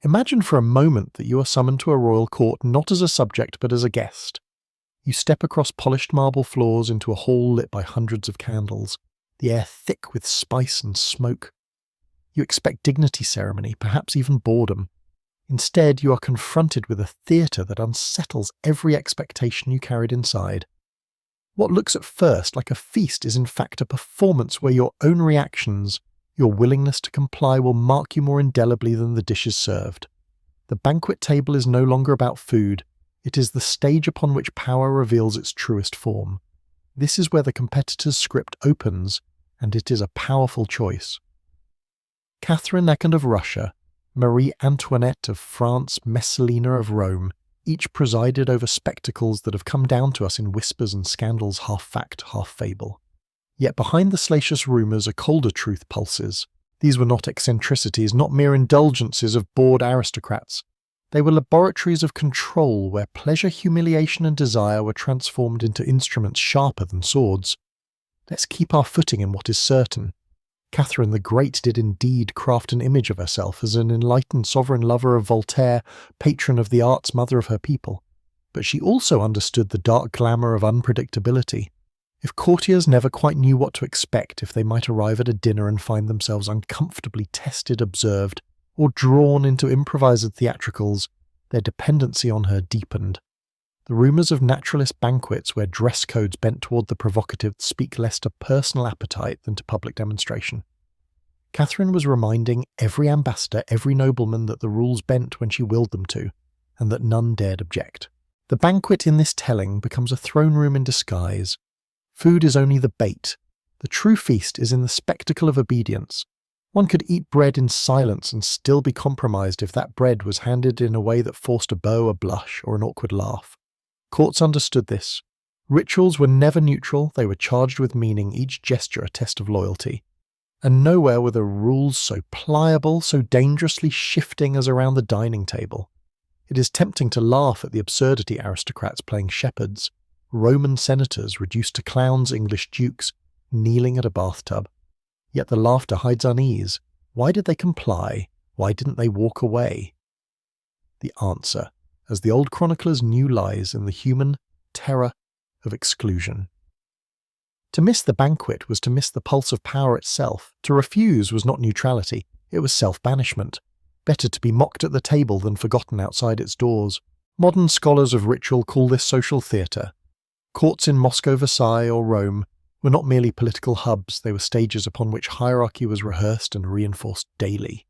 Imagine for a moment that you are summoned to a royal court not as a subject but as a guest. You step across polished marble floors into a hall lit by hundreds of candles, the air thick with spice and smoke. You expect dignity ceremony, perhaps even boredom. Instead, you are confronted with a theatre that unsettles every expectation you carried inside. What looks at first like a feast is in fact a performance where your own reactions, your willingness to comply, will mark you more indelibly than the dishes served. The banquet table is no longer about food. It is the stage upon which power reveals its truest form. This is where the competitor's script opens, and it is a powerful choice. Catherine II of Russia, Marie Antoinette of France, Messalina of Rome, each presided over spectacles that have come down to us in whispers and scandals half fact, half fable. Yet behind the salacious rumours a colder truth pulses. These were not eccentricities, not mere indulgences of bored aristocrats. They were laboratories of control where pleasure, humiliation and desire were transformed into instruments sharper than swords. Let's keep our footing in what is certain. Catherine the Great did indeed craft an image of herself as an enlightened sovereign lover of Voltaire, patron of the arts, mother of her people. But she also understood the dark glamour of unpredictability. If courtiers never quite knew what to expect, if they might arrive at a dinner and find themselves uncomfortably tested, observed, or drawn into improvised theatricals, their dependency on her deepened. The rumours of naturalist banquets where dress codes bent toward the provocative speak less to personal appetite than to public demonstration. Catherine was reminding every ambassador, every nobleman that the rules bent when she willed them to, and that none dared object. The banquet in this telling becomes a throne room in disguise. Food is only the bait. The true feast is in the spectacle of obedience. One could eat bread in silence and still be compromised if that bread was handed in a way that forced a bow, a blush, or an awkward laugh. Courts understood this. Rituals were never neutral, they were charged with meaning, each gesture a test of loyalty. And nowhere were the rules so pliable, so dangerously shifting as around the dining table. It is tempting to laugh at the absurdity aristocrats playing shepherds, Roman senators reduced to clowns, English dukes, kneeling at a bathtub. Yet the laughter hides unease. Why did they comply? Why didn't they walk away? The answer, as the old chroniclers knew, lies in the human terror of exclusion. To miss the banquet was to miss the pulse of power itself. To refuse was not neutrality, it was self-banishment. Better to be mocked at the table than forgotten outside its doors. Modern scholars of ritual call this social theatre. Courts in Moscow, Versailles or Rome were not merely political hubs, they were stages upon which hierarchy was rehearsed and reinforced daily.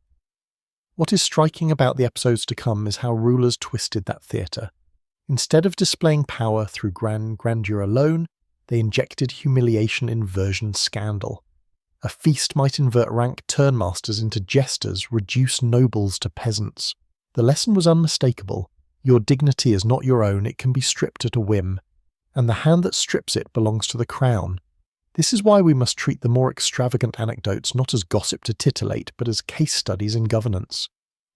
What is striking about the episodes to come is how rulers twisted that theatre. Instead of displaying power through grandeur alone, they injected humiliation, inversion, scandal. A feast might invert rank turnmasters into jesters, reduce nobles to peasants. The lesson was unmistakable. Your dignity is not your own, it can be stripped at a whim. And the hand that strips it belongs to the crown. This is why we must treat the more extravagant anecdotes not as gossip to titillate, but as case studies in governance.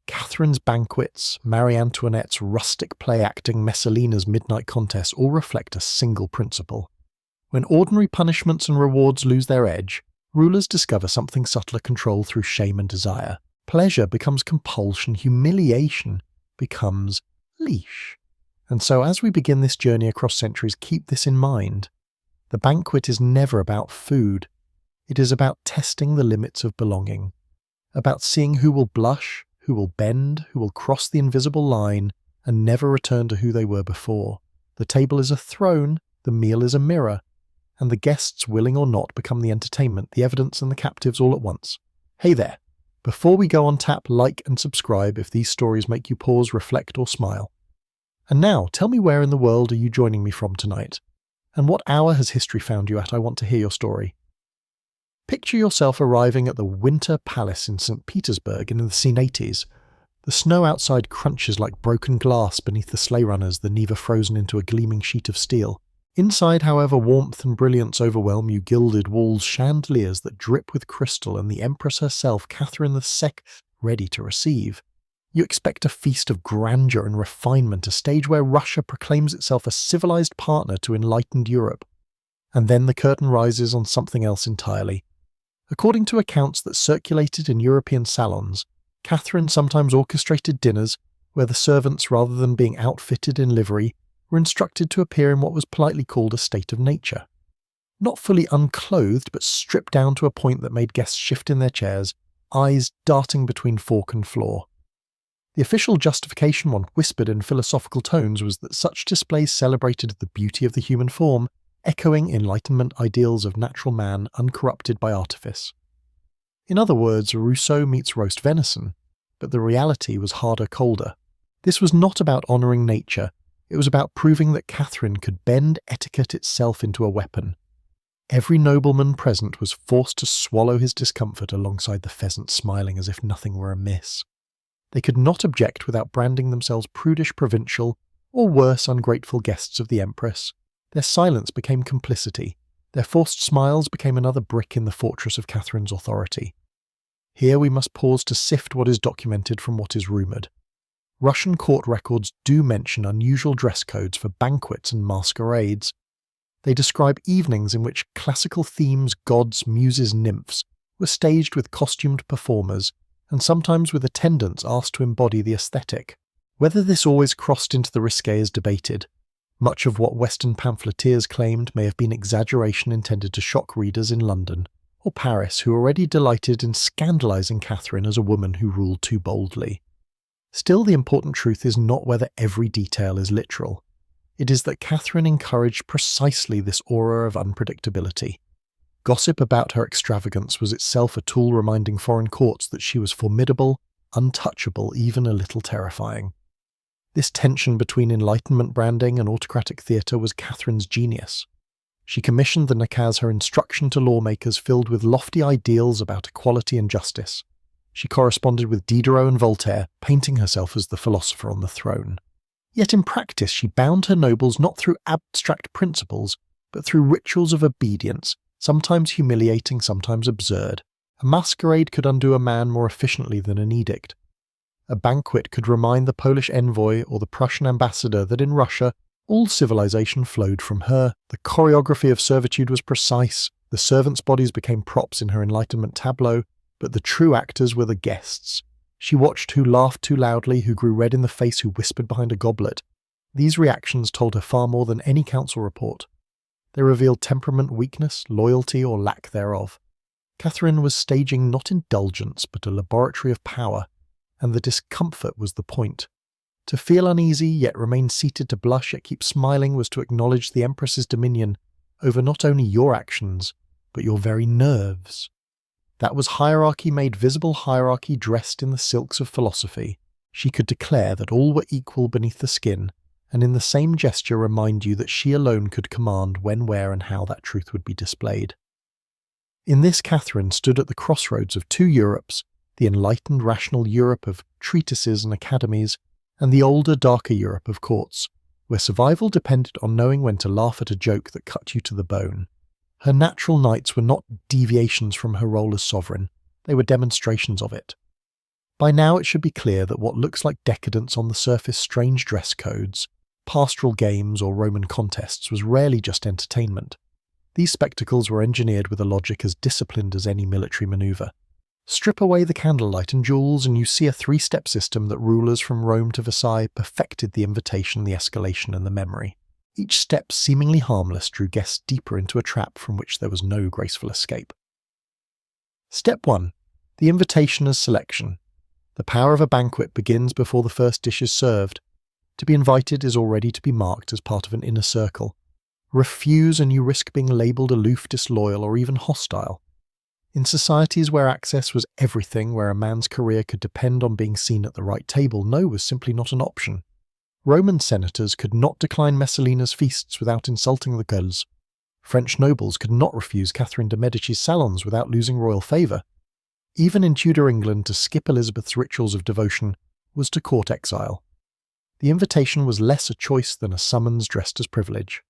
Catherine's banquets, Marie Antoinette's rustic play acting, Messalina's midnight contests all reflect a single principle. When ordinary punishments and rewards lose their edge, rulers discover something subtler control through shame and desire. Pleasure becomes compulsion, humiliation becomes leash. And so as we begin this journey across centuries, keep this in mind. The banquet is never about food. It is about testing the limits of belonging, about seeing who will blush, who will bend, who will cross the invisible line and never return to who they were before. The table is a throne, the meal is a mirror, and the guests, willing or not, become the entertainment, the evidence and the captives all at once. Hey there! Before we go on tap, like and subscribe if these stories make you pause, reflect or smile. And now, tell me, where in the world are you joining me from tonight? And what hour has history found you at? I want to hear your story. Picture yourself arriving at the Winter Palace in St. Petersburg in the scene 80s. The snow outside crunches like broken glass beneath the sleigh runners, the Neva frozen into a gleaming sheet of steel. Inside, however, warmth and brilliance overwhelm you, gilded walls, chandeliers that drip with crystal, and the Empress herself, Catherine II, ready to receive. You expect a feast of grandeur and refinement, a stage where Russia proclaims itself a civilized partner to enlightened Europe. And then the curtain rises on something else entirely. According to accounts that circulated in European salons, Catherine sometimes orchestrated dinners where the servants, rather than being outfitted in livery, were instructed to appear in what was politely called a state of nature. Not fully unclothed, but stripped down to a point that made guests shift in their chairs, eyes darting between fork and floor. The official justification one whispered in philosophical tones was that such displays celebrated the beauty of the human form, echoing Enlightenment ideals of natural man uncorrupted by artifice. In other words, Rousseau meets roast venison, but the reality was harder, colder. This was not about honouring nature, it was about proving that Catherine could bend etiquette itself into a weapon. Every nobleman present was forced to swallow his discomfort alongside the pheasant smiling as if nothing were amiss. They could not object without branding themselves prudish provincial, or worse, ungrateful guests of the Empress. Their silence became complicity. Their forced smiles became another brick in the fortress of Catherine's authority. Here we must pause to sift what is documented from what is rumoured. Russian court records do mention unusual dress codes for banquets and masquerades. They describe evenings in which classical themes, gods, muses, nymphs were staged with costumed performers, and sometimes with attendants asked to embody the aesthetic. Whether this always crossed into the risque is debated. Much of what Western pamphleteers claimed may have been exaggeration intended to shock readers in London or Paris who already delighted in scandalising Catherine as a woman who ruled too boldly. Still, the important truth is not whether every detail is literal. It is that Catherine encouraged precisely this aura of unpredictability. Gossip about her extravagance was itself a tool reminding foreign courts that she was formidable, untouchable, even a little terrifying. This tension between Enlightenment branding and autocratic theatre was Catherine's genius. She commissioned the nakaz her instruction to lawmakers filled with lofty ideals about equality and justice. She corresponded with Diderot and Voltaire, painting herself as the philosopher on the throne. Yet in practice she bound her nobles not through abstract principles, but through rituals of obedience, sometimes humiliating, sometimes absurd. A masquerade could undo a man more efficiently than an edict. A banquet could remind the Polish envoy or the Prussian ambassador that in Russia, all civilization flowed from her. The choreography of servitude was precise, the servants' bodies became props in her Enlightenment tableau, but the true actors were the guests. She watched who laughed too loudly, who grew red in the face, who whispered behind a goblet. These reactions told her far more than any council report. They revealed temperament, weakness, loyalty, or lack thereof. Catherine was staging not indulgence, but a laboratory of power, and the discomfort was the point. To feel uneasy, yet remain seated, to blush, yet keep smiling, was to acknowledge the Empress's dominion over not only your actions, but your very nerves. That was hierarchy made visible, hierarchy dressed in the silks of philosophy. She could declare that all were equal beneath the skin, and in the same gesture remind you that she alone could command when, where, and how that truth would be displayed. In this, Catherine stood at the crossroads of two Europes, the enlightened, rational Europe of treatises and academies, and the older, darker Europe of courts, where survival depended on knowing when to laugh at a joke that cut you to the bone. Her natural nights were not deviations from her role as sovereign, they were demonstrations of it. By now it should be clear that what looks like decadence on the surface, strange dress codes, pastoral games, or Roman contests was rarely just entertainment. These spectacles were engineered with a logic as disciplined as any military maneuver. Strip away the candlelight and jewels and you see a three-step system that rulers from Rome to Versailles perfected: the invitation, the escalation, and the memory. Each step, seemingly harmless, drew guests deeper into a trap from which there was no graceful escape. Step 1. The invitation as selection. The power of a banquet begins before the first dish is served. To be invited is already to be marked as part of an inner circle. Refuse and you risk being labelled aloof, disloyal, or even hostile. In societies where access was everything, where a man's career could depend on being seen at the right table, no was simply not an option. Roman senators could not decline Messalina's feasts without insulting the gueules. French nobles could not refuse Catherine de' Medici's salons without losing royal favour. Even in Tudor England, to skip Elizabeth's rituals of devotion was to court exile. The invitation was less a choice than a summons dressed as privilege.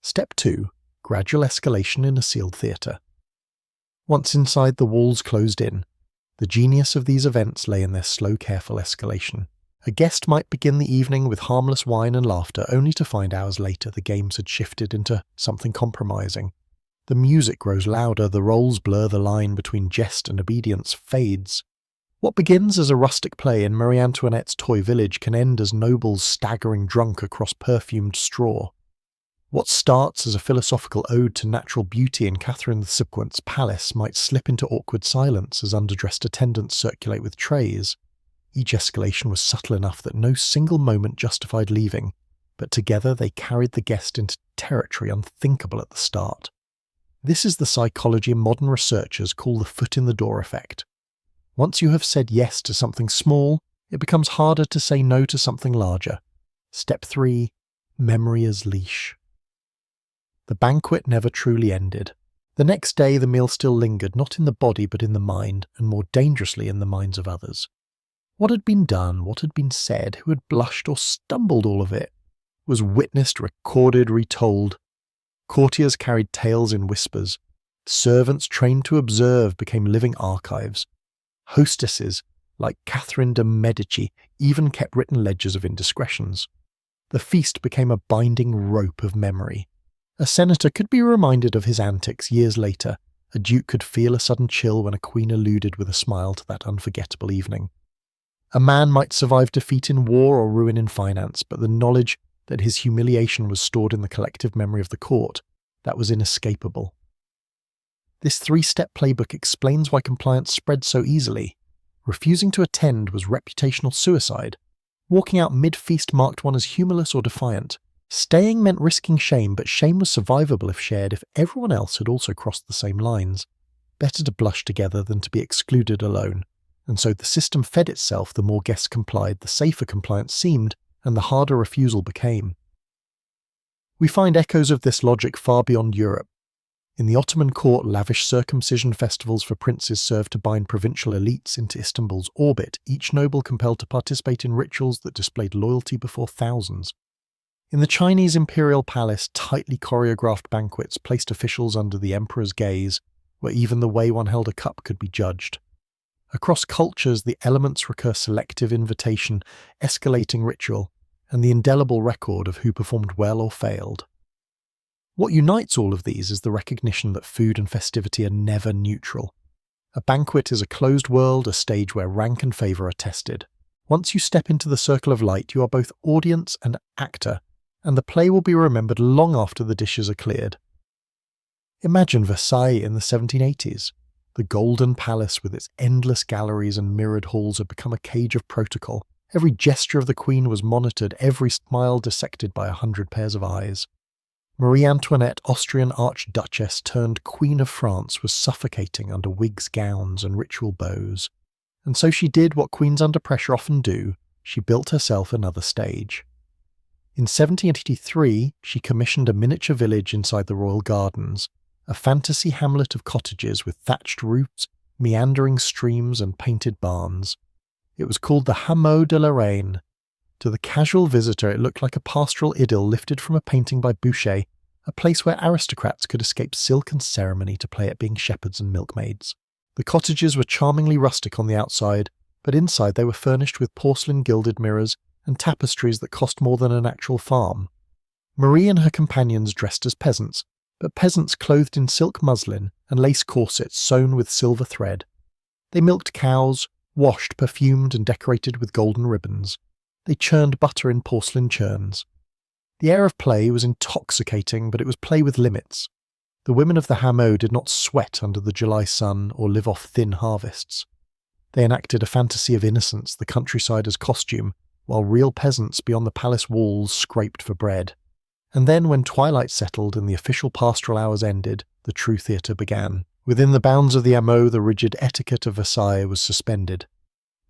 Step 2. Gradual escalation in a sealed theatre. Once inside, the walls closed in. The genius of these events lay in their slow, careful escalation. A guest might begin the evening with harmless wine and laughter, only to find hours later the games had shifted into something compromising. The music grows louder, the roles blur, the line between jest and obedience fades. What begins as a rustic play in Marie Antoinette's toy village can end as nobles staggering drunk across perfumed straw. What starts as a philosophical ode to natural beauty in Catherine the Subsequent's palace might slip into awkward silence as underdressed attendants circulate with trays. Each escalation was subtle enough that no single moment justified leaving, but together they carried the guest into territory unthinkable at the start. This is the psychology modern researchers call the foot-in-the-door effect. Once you have said yes to something small, it becomes harder to say no to something larger. Step 3. Memory as leash. The banquet never truly ended. The next day the meal still lingered, not in the body but in the mind, and more dangerously in the minds of others. What had been done, what had been said, who had blushed or stumbled all of it, was witnessed, recorded, retold. Courtiers carried tales in whispers. Servants trained to observe became living archives. Hostesses, like Catherine de' Medici, even kept written ledgers of indiscretions. The feast became a binding rope of memory. A senator could be reminded of his antics years later. A duke could feel a sudden chill when a queen alluded with a smile to that unforgettable evening. A man might survive defeat in war or ruin in finance, but the knowledge that his humiliation was stored in the collective memory of the court, that was inescapable. This 3-step playbook explains why compliance spread so easily. Refusing to attend was reputational suicide. Walking out mid-feast marked one as humorless or defiant. Staying meant risking shame, but shame was survivable if shared if everyone else had also crossed the same lines. Better to blush together than to be excluded alone. And so the system fed itself. The more guests complied, the safer compliance seemed, and the harder refusal became. We find echoes of this logic far beyond Europe. In the Ottoman court, lavish circumcision festivals for princes served to bind provincial elites into Istanbul's orbit, each noble compelled to participate in rituals that displayed loyalty before thousands. In the Chinese imperial palace, tightly choreographed banquets placed officials under the emperor's gaze, where even the way one held a cup could be judged. Across cultures, the elements recur: selective invitation, escalating ritual, and the indelible record of who performed well or failed. What unites all of these is the recognition that food and festivity are never neutral. A banquet is a closed world, a stage where rank and favour are tested. Once you step into the circle of light, you are both audience and actor, and the play will be remembered long after the dishes are cleared. Imagine Versailles in the 1780s. The Golden Palace with its endless galleries and mirrored halls had become a cage of protocol. Every gesture of the Queen was monitored, every smile dissected by 100 pairs of eyes. Marie Antoinette, Austrian Archduchess turned Queen of France, was suffocating under wigs, gowns, and ritual bows. And so she did what queens under pressure often do: she built herself another stage. In 1783, she commissioned a miniature village inside the royal gardens, a fantasy hamlet of cottages with thatched roofs, meandering streams, and painted barns. It was called the Hameau de la Reine. To the casual visitor, it looked like a pastoral idyll lifted from a painting by Boucher, a place where aristocrats could escape silk and ceremony to play at being shepherds and milkmaids. The cottages were charmingly rustic on the outside, but inside they were furnished with porcelain gilded mirrors and tapestries that cost more than an actual farm. Marie and her companions dressed as peasants, but peasants clothed in silk muslin and lace corsets sewn with silver thread. They milked cows, washed, perfumed, and decorated with golden ribbons. They churned butter in porcelain churns. The air of play was intoxicating, but it was play with limits. The women of the Hameau did not sweat under the July sun or live off thin harvests. They enacted a fantasy of innocence, the countryside as costume, while real peasants beyond the palace walls scraped for bread. And then, when twilight settled and the official pastoral hours ended, the true theatre began. Within the bounds of the Hameau, the rigid etiquette of Versailles was suspended.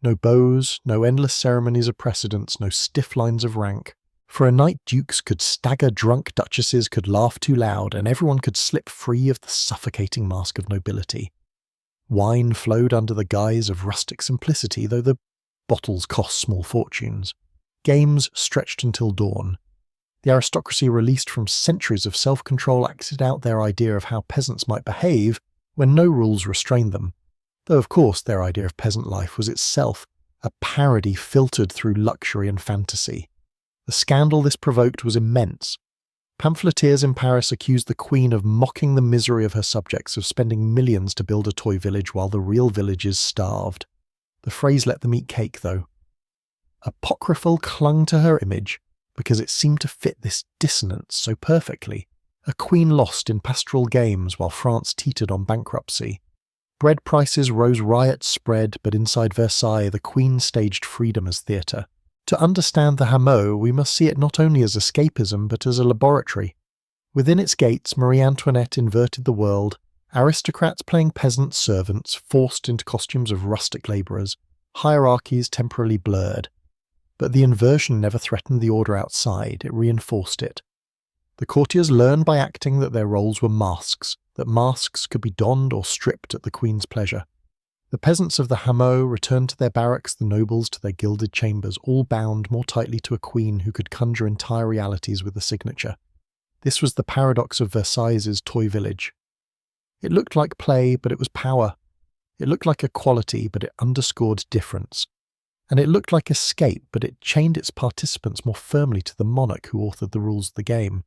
No bows, no endless ceremonies of precedence, no stiff lines of rank. For a night, dukes could stagger drunk, duchesses could laugh too loud, and everyone could slip free of the suffocating mask of nobility. Wine flowed under the guise of rustic simplicity, though the bottles cost small fortunes. Games stretched until dawn. The aristocracy, released from centuries of self-control, acted out their idea of how peasants might behave when no rules restrained them. Though of course their idea of peasant life was itself a parody filtered through luxury and fantasy. The scandal this provoked was immense. Pamphleteers in Paris accused the Queen of mocking the misery of her subjects, of spending millions to build a toy village while the real villages starved. The phrase let them eat cake, though. Apocryphal clung to her image because it seemed to fit this dissonance so perfectly. A queen lost in pastoral games while France teetered on bankruptcy. Bread prices rose, riots spread, but inside Versailles the queen staged freedom as theatre. To understand the hameau, we must see it not only as escapism but as a laboratory. Within its gates, Marie Antoinette inverted the world, aristocrats playing peasant servants forced into costumes of rustic labourers, hierarchies temporarily blurred. But the inversion never threatened the order outside, it reinforced it. The courtiers learned by acting that their roles were masks, that masks could be donned or stripped at the queen's pleasure. The peasants of the hameau returned to their barracks, the nobles to their gilded chambers, all bound more tightly to a queen who could conjure entire realities with a signature. This was the paradox of Versailles' toy village. It looked like play, but it was power. It looked like equality, but it underscored difference. And it looked like escape, but it chained its participants more firmly to the monarch who authored the rules of the game.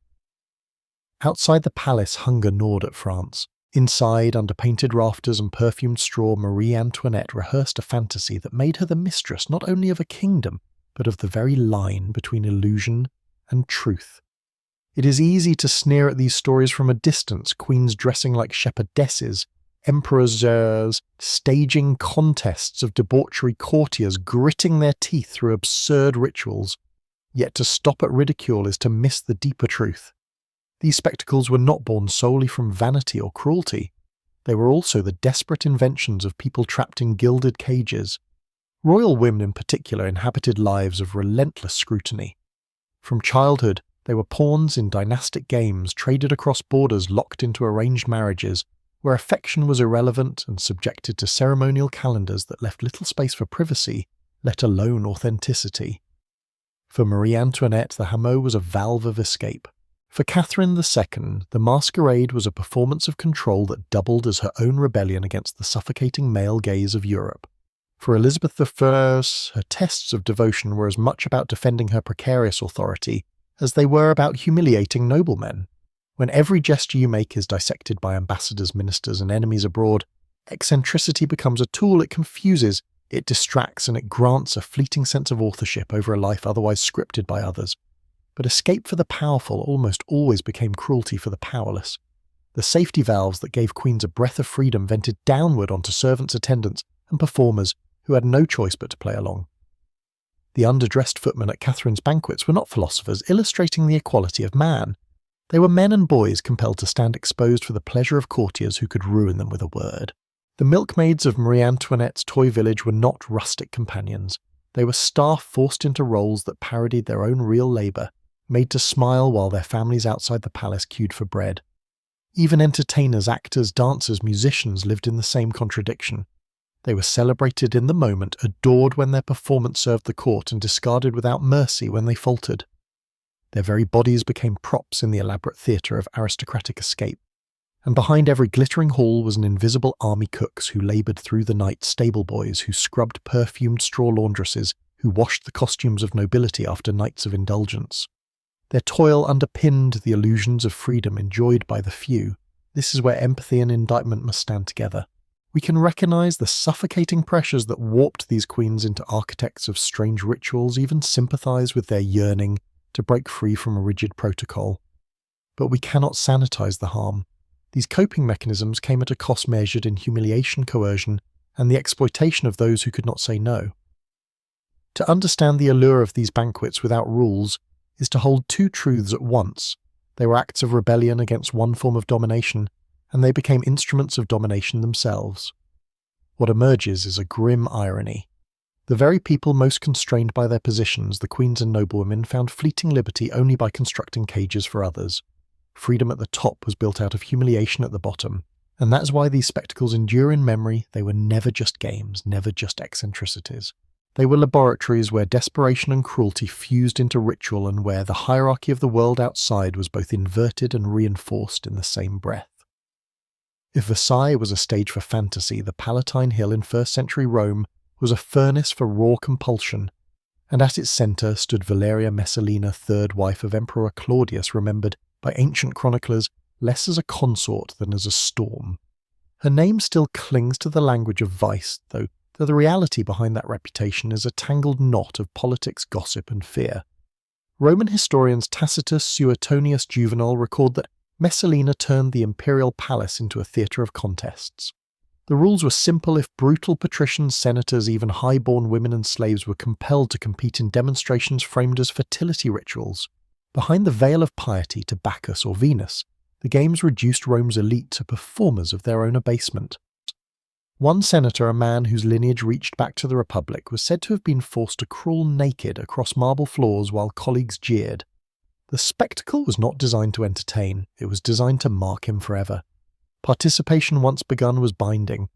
Outside the palace, hunger gnawed at France. Inside, under painted rafters and perfumed straw, Marie Antoinette rehearsed a fantasy that made her the mistress not only of a kingdom, but of the very line between illusion and truth. It is easy to sneer at these stories from a distance, queens dressing like shepherdesses, emperors staging contests of debauchery, courtiers gritting their teeth through absurd rituals. Yet to stop at ridicule is to miss the deeper truth. These spectacles were not born solely from vanity or cruelty. They were also the desperate inventions of people trapped in gilded cages. Royal women in particular inhabited lives of relentless scrutiny. From childhood, they were pawns in dynastic games, traded across borders, locked into arranged marriages, where affection was irrelevant and subjected to ceremonial calendars that left little space for privacy, let alone authenticity. For Marie Antoinette, the hameau was a valve of escape. For Catherine II, the masquerade was a performance of control that doubled as her own rebellion against the suffocating male gaze of Europe. For Elizabeth I, her tests of devotion were as much about defending her precarious authority as they were about humiliating noblemen. When every gesture you make is dissected by ambassadors, ministers, and enemies abroad, eccentricity becomes a tool it confuses, it distracts, and it grants a fleeting sense of authorship over a life otherwise scripted by others. But escape for the powerful almost always became cruelty for the powerless. The safety valves that gave queens a breath of freedom vented downward onto servants, attendants, and performers who had no choice but to play along. The underdressed footmen at Catherine's banquets were not philosophers illustrating the equality of man. They were men and boys compelled to stand exposed for the pleasure of courtiers who could ruin them with a word. The milkmaids of Marie Antoinette's toy village were not rustic companions. They were staff forced into roles that parodied their own real labour, made to smile while their families outside the palace queued for bread. Even entertainers, actors, dancers, musicians lived in the same contradiction. They were celebrated in the moment, adored when their performance served the court, and discarded without mercy when they faltered. Their very bodies became props in the elaborate theatre of aristocratic escape. And behind every glittering hall was an invisible army cooks who laboured through the night, stable boys who scrubbed perfumed straw laundresses, who washed the costumes of nobility after nights of indulgence. Their toil underpinned the illusions of freedom enjoyed by the few. This is where empathy and indictment must stand together. We can recognise the suffocating pressures that warped these queens into architects of strange rituals, even sympathise with their yearning to break free from a rigid protocol. But we cannot sanitize the harm. These coping mechanisms came at a cost measured in humiliation, coercion, and the exploitation of those who could not say no. To understand the allure of these banquets without rules is to hold two truths at once. They were acts of rebellion against one form of domination, and they became instruments of domination themselves. What emerges is a grim irony. The very people most constrained by their positions, the queens and noblewomen, found fleeting liberty only by constructing cages for others. Freedom at the top was built out of humiliation at the bottom, and that's why these spectacles endure in memory. They were never just games, never just eccentricities. They were laboratories where desperation and cruelty fused into ritual, and where the hierarchy of the world outside was both inverted and reinforced in the same breath. If Versailles was a stage for fantasy, the Palatine Hill in first-century Rome was a furnace for raw compulsion, and at its centre stood Valeria Messalina, third wife of Emperor Claudius, remembered by ancient chroniclers less as a consort than as a storm. Her name still clings to the language of vice, though though the reality behind that reputation is a tangled knot of politics, gossip, and fear. Roman historians Tacitus, Suetonius, Juvenal record that Messalina turned the imperial palace into a theatre of contests. The rules were simple if brutal patricians, senators, even high-born women and slaves were compelled to compete in demonstrations framed as fertility rituals. Behind the veil of piety to Bacchus or Venus, the games reduced Rome's elite to performers of their own abasement. One senator, a man whose lineage reached back to the Republic, was said to have been forced to crawl naked across marble floors while colleagues jeered. The spectacle was not designed to entertain, it was designed to mark him forever. Participation once begun was binding.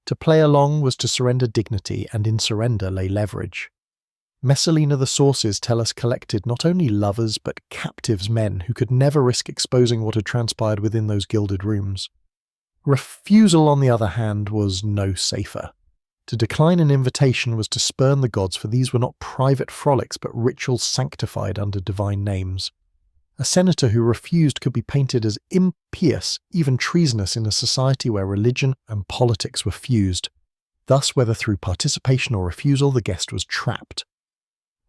To play along was to surrender dignity, and in surrender lay leverage. Messalina, the sources tell us, collected not only lovers but captives, men who could never risk exposing what had transpired within those gilded rooms. Refusal, on the other hand, was no safer. To decline an invitation was to spurn the gods, for these were not private frolics but rituals sanctified under divine names. A senator who refused could be painted as impious, even treasonous, in a society where religion and politics were fused. Thus, whether through participation or refusal, the guest was trapped.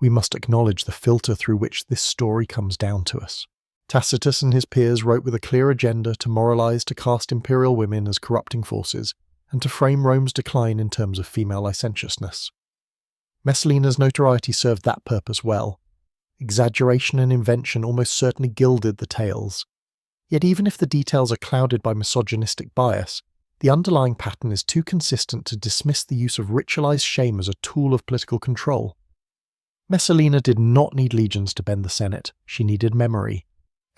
We must acknowledge the filter through which this story comes down to us. Tacitus and his peers wrote with a clear agenda to moralize, to cast imperial women as corrupting forces, and to frame Rome's decline in terms of female licentiousness. Messalina's notoriety served that purpose well. Exaggeration and invention almost certainly gilded the tales. Yet even if the details are clouded by misogynistic bias, the underlying pattern is too consistent to dismiss the use of ritualized shame as a tool of political control. Messalina did not need legions to bend the Senate, she needed memory.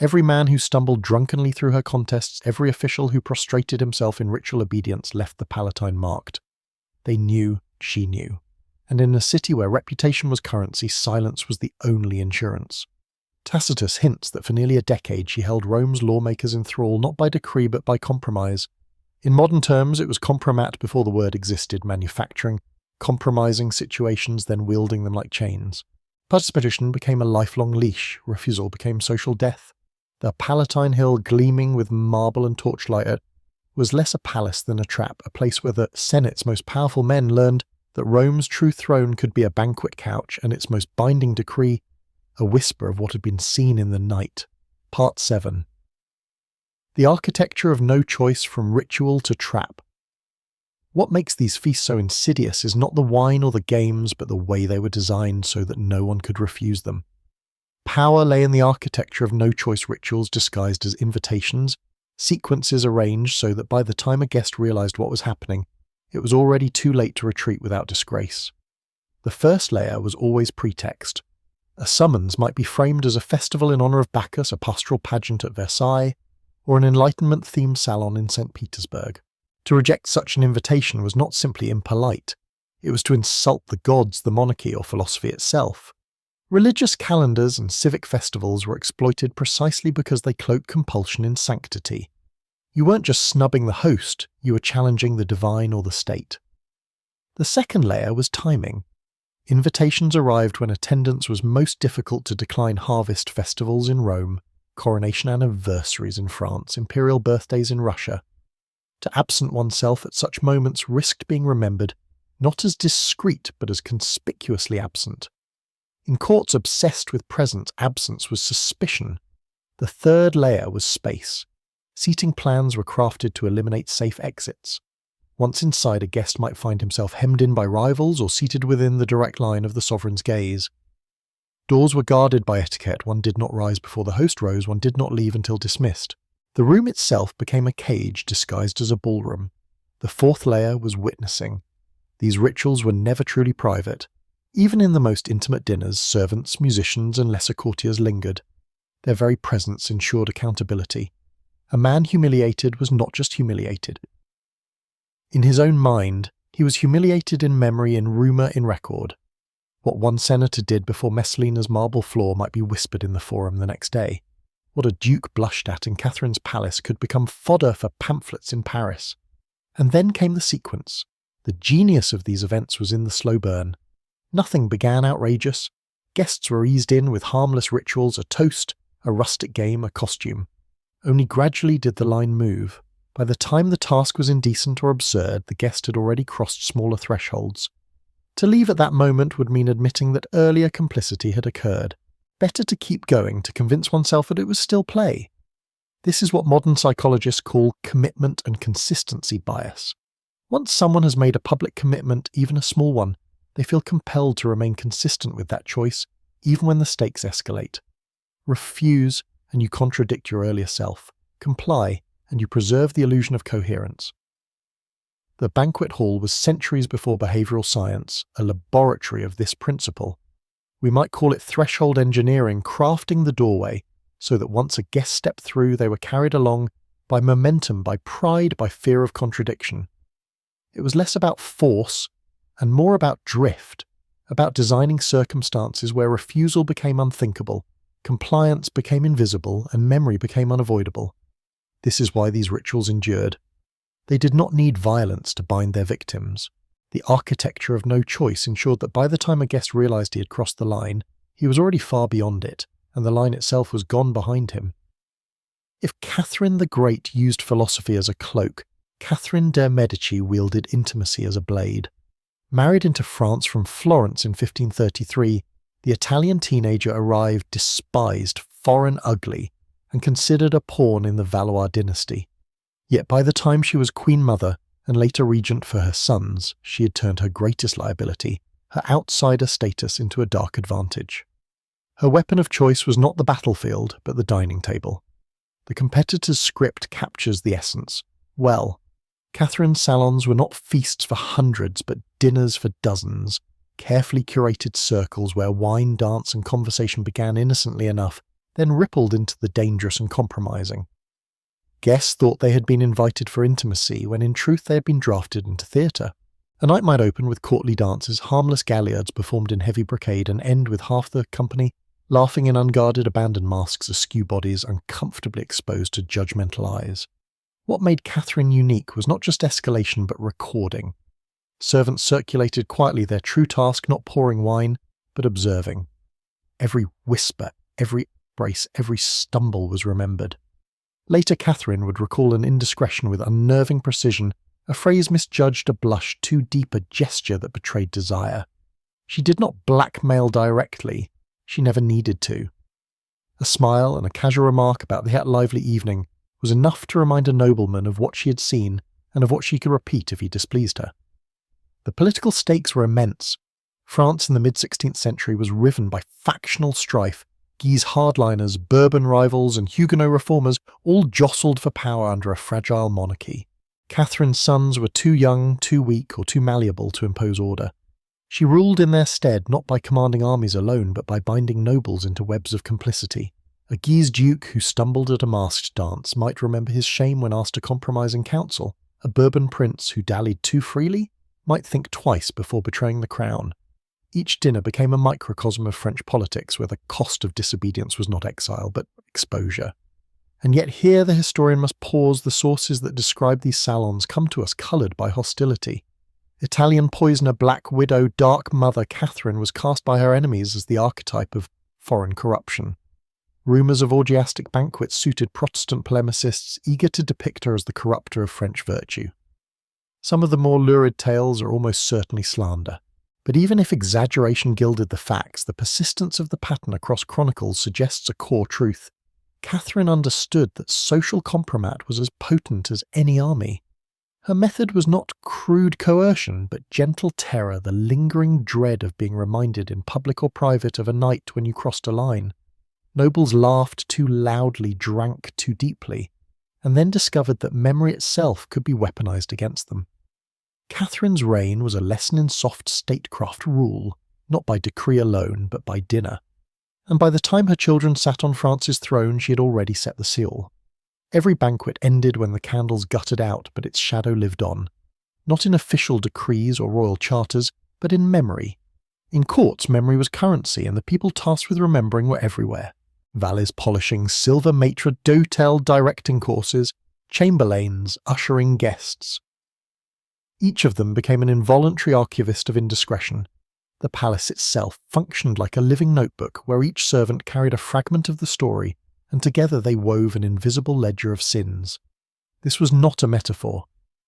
Every man who stumbled drunkenly through her contests, every official who prostrated himself in ritual obedience left the Palatine marked. They knew she knew. And in a city where reputation was currency, silence was the only insurance. Tacitus hints that for nearly a decade she held Rome's lawmakers in thrall not by decree but by compromise. In modern terms, it was compromat before the word existed, manufacturing, compromising situations, then wielding them like chains. Participation became a lifelong leash, refusal became social death. The Palatine Hill, gleaming with marble and torchlight, was less a palace than a trap, a place where the Senate's most powerful men learned that Rome's true throne could be a banquet couch and its most binding decree a whisper of what had been seen in the night. Part 7. The architecture of no choice from ritual to trap. What makes these feasts so insidious is not the wine or the games, but the way they were designed so that no one could refuse them. Power lay in the architecture of no-choice rituals disguised as invitations, sequences arranged so that by the time a guest realized what was happening, it was already too late to retreat without disgrace. The first layer was always pretext. A summons might be framed as a festival in honor of Bacchus, a pastoral pageant at Versailles, or an Enlightenment-themed salon in St. Petersburg. To reject such an invitation was not simply impolite, it was to insult the gods, the monarchy, or philosophy itself. Religious calendars and civic festivals were exploited precisely because they cloaked compulsion in sanctity. You weren't just snubbing the host, you were challenging the divine or the state. The second layer was timing. Invitations arrived when attendance was most difficult to decline: harvest festivals in Rome, coronation anniversaries in France, imperial birthdays in Russia. To absent oneself at such moments risked being remembered, not as discreet but as conspicuously absent. In courts obsessed with presence, absence was suspicion. The third layer was space. Seating plans were crafted to eliminate safe exits. Once inside, a guest might find himself hemmed in by rivals or seated within the direct line of the sovereign's gaze. Doors were guarded by etiquette. One did not rise before the host rose, one did not leave until dismissed. The room itself became a cage disguised as a ballroom. The fourth layer was witnessing. These rituals were never truly private. Even in the most intimate dinners, servants, musicians, and lesser courtiers lingered. Their very presence ensured accountability. A man humiliated was not just humiliated. In his own mind, he was humiliated in memory, in rumour, in record. What one senator did before Messalina's marble floor might be whispered in the forum the next day. What a duke blushed at in Catherine's palace could become fodder for pamphlets in Paris. And then came the sequence. The genius of these events was in the slow burn. Nothing began outrageous. Guests were eased in with harmless rituals, a toast, a rustic game, a costume. Only gradually did the line move. By the time the task was indecent or absurd, the guest had already crossed smaller thresholds. To leave at that moment would mean admitting that earlier complicity had occurred. Better to keep going to convince oneself that it was still play. This is what modern psychologists call commitment and consistency bias. Once someone has made a public commitment, even a small one, they feel compelled to remain consistent with that choice, even when the stakes escalate. Refuse, and you contradict your earlier self. Comply, and you preserve the illusion of coherence. The banquet hall was centuries before behavioral science, a laboratory of this principle. We might call it threshold engineering, crafting the doorway, so that once a guest stepped through, they were carried along by momentum, by pride, by fear of contradiction. It was less about force and more about drift, about designing circumstances where refusal became unthinkable, compliance became invisible, and memory became unavoidable. This is why these rituals endured. They did not need violence to bind their victims. The architecture of no choice ensured that by the time a guest realized he had crossed the line, he was already far beyond it, and the line itself was gone behind him. If Catherine the Great used philosophy as a cloak, Catherine de' Medici wielded intimacy as a blade. Married into France from Florence in 1533, the Italian teenager arrived despised, foreign ugly, and considered a pawn in the Valois dynasty. Yet by the time she was Queen Mother and later regent for her sons, she had turned her greatest liability, her outsider status, into a dark advantage. Her weapon of choice was not the battlefield, but the dining table. The competitor's script captures the essence. Well, Catherine's salons were not feasts for hundreds, but dinners for dozens, carefully curated circles where wine, dance, and conversation began innocently enough, then rippled into the dangerous and compromising. Guests thought they had been invited for intimacy, when in truth they had been drafted into theatre. A night might open with courtly dances, harmless galliards performed in heavy brocade, and end with half the company laughing in unguarded abandoned masks, askew bodies uncomfortably exposed to judgmental eyes. What made Catherine unique was not just escalation but recording. Servants circulated quietly their true task, not pouring wine, but observing. Every whisper, every embrace, every stumble was remembered. Later Catherine would recall an indiscretion with unnerving precision, a phrase misjudged, a blush too deep, a gesture that betrayed desire. She did not blackmail directly. She never needed to. A smile and a casual remark about that lively evening was enough to remind a nobleman of what she had seen and of what she could repeat if he displeased her. The political stakes were immense. France in the mid-16th century was riven by factional strife. Guise hardliners, Bourbon rivals, and Huguenot reformers all jostled for power under a fragile monarchy. Catherine's sons were too young, too weak, or too malleable to impose order. She ruled in their stead not by commanding armies alone, but by binding nobles into webs of complicity. A Guise duke who stumbled at a masked dance might remember his shame when asked to compromise in council. A Bourbon prince who dallied too freely might think twice before betraying the crown. Each dinner became a microcosm of French politics, where the cost of disobedience was not exile, but exposure. And yet here the historian must pause. The sources that describe these salons come to us coloured by hostility. Italian poisoner, Black Widow, Dark Mother Catherine was cast by her enemies as the archetype of foreign corruption. Rumours of orgiastic banquets suited Protestant polemicists, eager to depict her as the corrupter of French virtue. Some of the more lurid tales are almost certainly slander. But even if exaggeration gilded the facts, the persistence of the pattern across chronicles suggests a core truth. Catherine understood that social compromat was as potent as any army. Her method was not crude coercion, but gentle terror, the lingering dread of being reminded in public or private of a night when you crossed a line. Nobles laughed too loudly, drank too deeply, and then discovered that memory itself could be weaponized against them. Catherine's reign was a lesson in soft statecraft rule, not by decree alone, but by dinner. And by the time her children sat on France's throne, she had already set the seal. Every banquet ended when the candles guttered out, but its shadow lived on. Not in official decrees or royal charters, but in memory. In courts, memory was currency, and the people tasked with remembering were everywhere. Valets polishing, silver maitre d'hotel directing courses, chamberlains ushering guests. Each of them became an involuntary archivist of indiscretion. The palace itself functioned like a living notebook where each servant carried a fragment of the story, and together they wove an invisible ledger of sins. This was not a metaphor.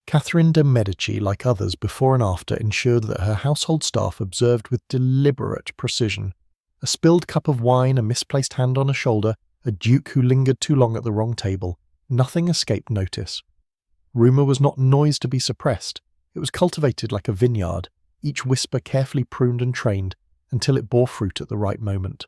Catherine de' Medici, like others before and after, ensured that her household staff observed with deliberate precision. A spilled cup of wine, a misplaced hand on a shoulder, a duke who lingered too long at the wrong table. Nothing escaped notice. Rumour was not noise to be suppressed. It was cultivated like a vineyard, each whisper carefully pruned and trained, until it bore fruit at the right moment.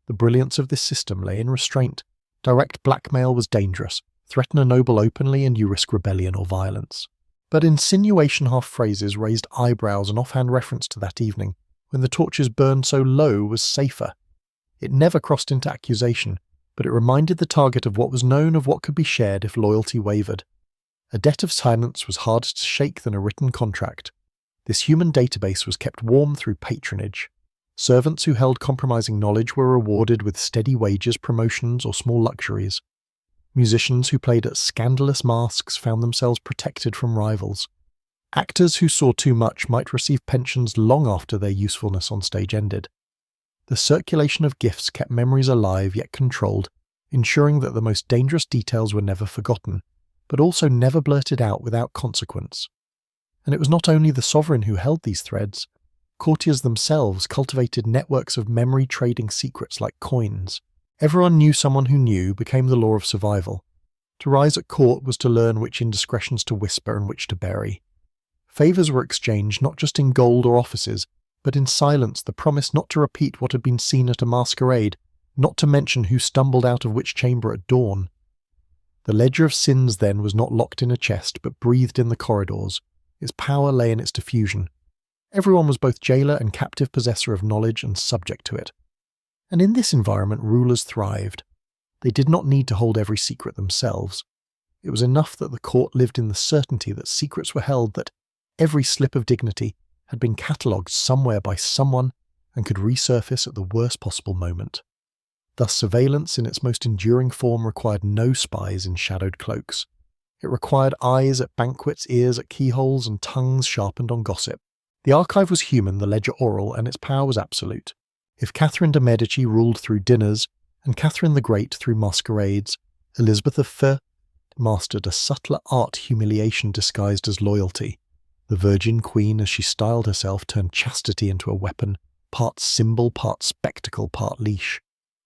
The brilliance of this system lay in restraint. Direct blackmail was dangerous. Threaten a noble openly and you risk rebellion or violence. But insinuation half-phrases raised eyebrows and offhand reference to that evening, when the torches burned so low, was safer. It never crossed into accusation, but it reminded the target of what was known, of what could be shared if loyalty wavered. A debt of silence was harder to shake than a written contract. This human database was kept warm through patronage. Servants who held compromising knowledge were rewarded with steady wages, promotions, or small luxuries. Musicians who played at scandalous masques found themselves protected from rivals. Actors who saw too much might receive pensions long after their usefulness on stage ended. The circulation of gifts kept memories alive yet controlled, ensuring that the most dangerous details were never forgotten, but also never blurted out without consequence. And it was not only the sovereign who held these threads. Courtiers themselves cultivated networks of memory trading secrets like coins. Everyone knew someone who knew became the law of survival. To rise at court was to learn which indiscretions to whisper and which to bury. Favours were exchanged not just in gold or offices, but in silence, the promise not to repeat what had been seen at a masquerade, not to mention who stumbled out of which chamber at dawn. The ledger of sins then was not locked in a chest, but breathed in the corridors. Its power lay in its diffusion. Everyone was both jailer and captive possessor of knowledge and subject to it. And in this environment rulers thrived. They did not need to hold every secret themselves. It was enough that the court lived in the certainty that secrets were held, that every slip of dignity had been catalogued somewhere by someone and could resurface at the worst possible moment. Thus surveillance in its most enduring form required no spies in shadowed cloaks. It required eyes at banquets, ears at keyholes, and tongues sharpened on gossip. The archive was human, the ledger oral, and its power was absolute. If Catherine de' Medici ruled through dinners, and Catherine the Great through masquerades, Elizabeth of Feu mastered a subtler art, humiliation disguised as loyalty. The Virgin Queen, as she styled herself, turned chastity into a weapon, part symbol, part spectacle, part leash.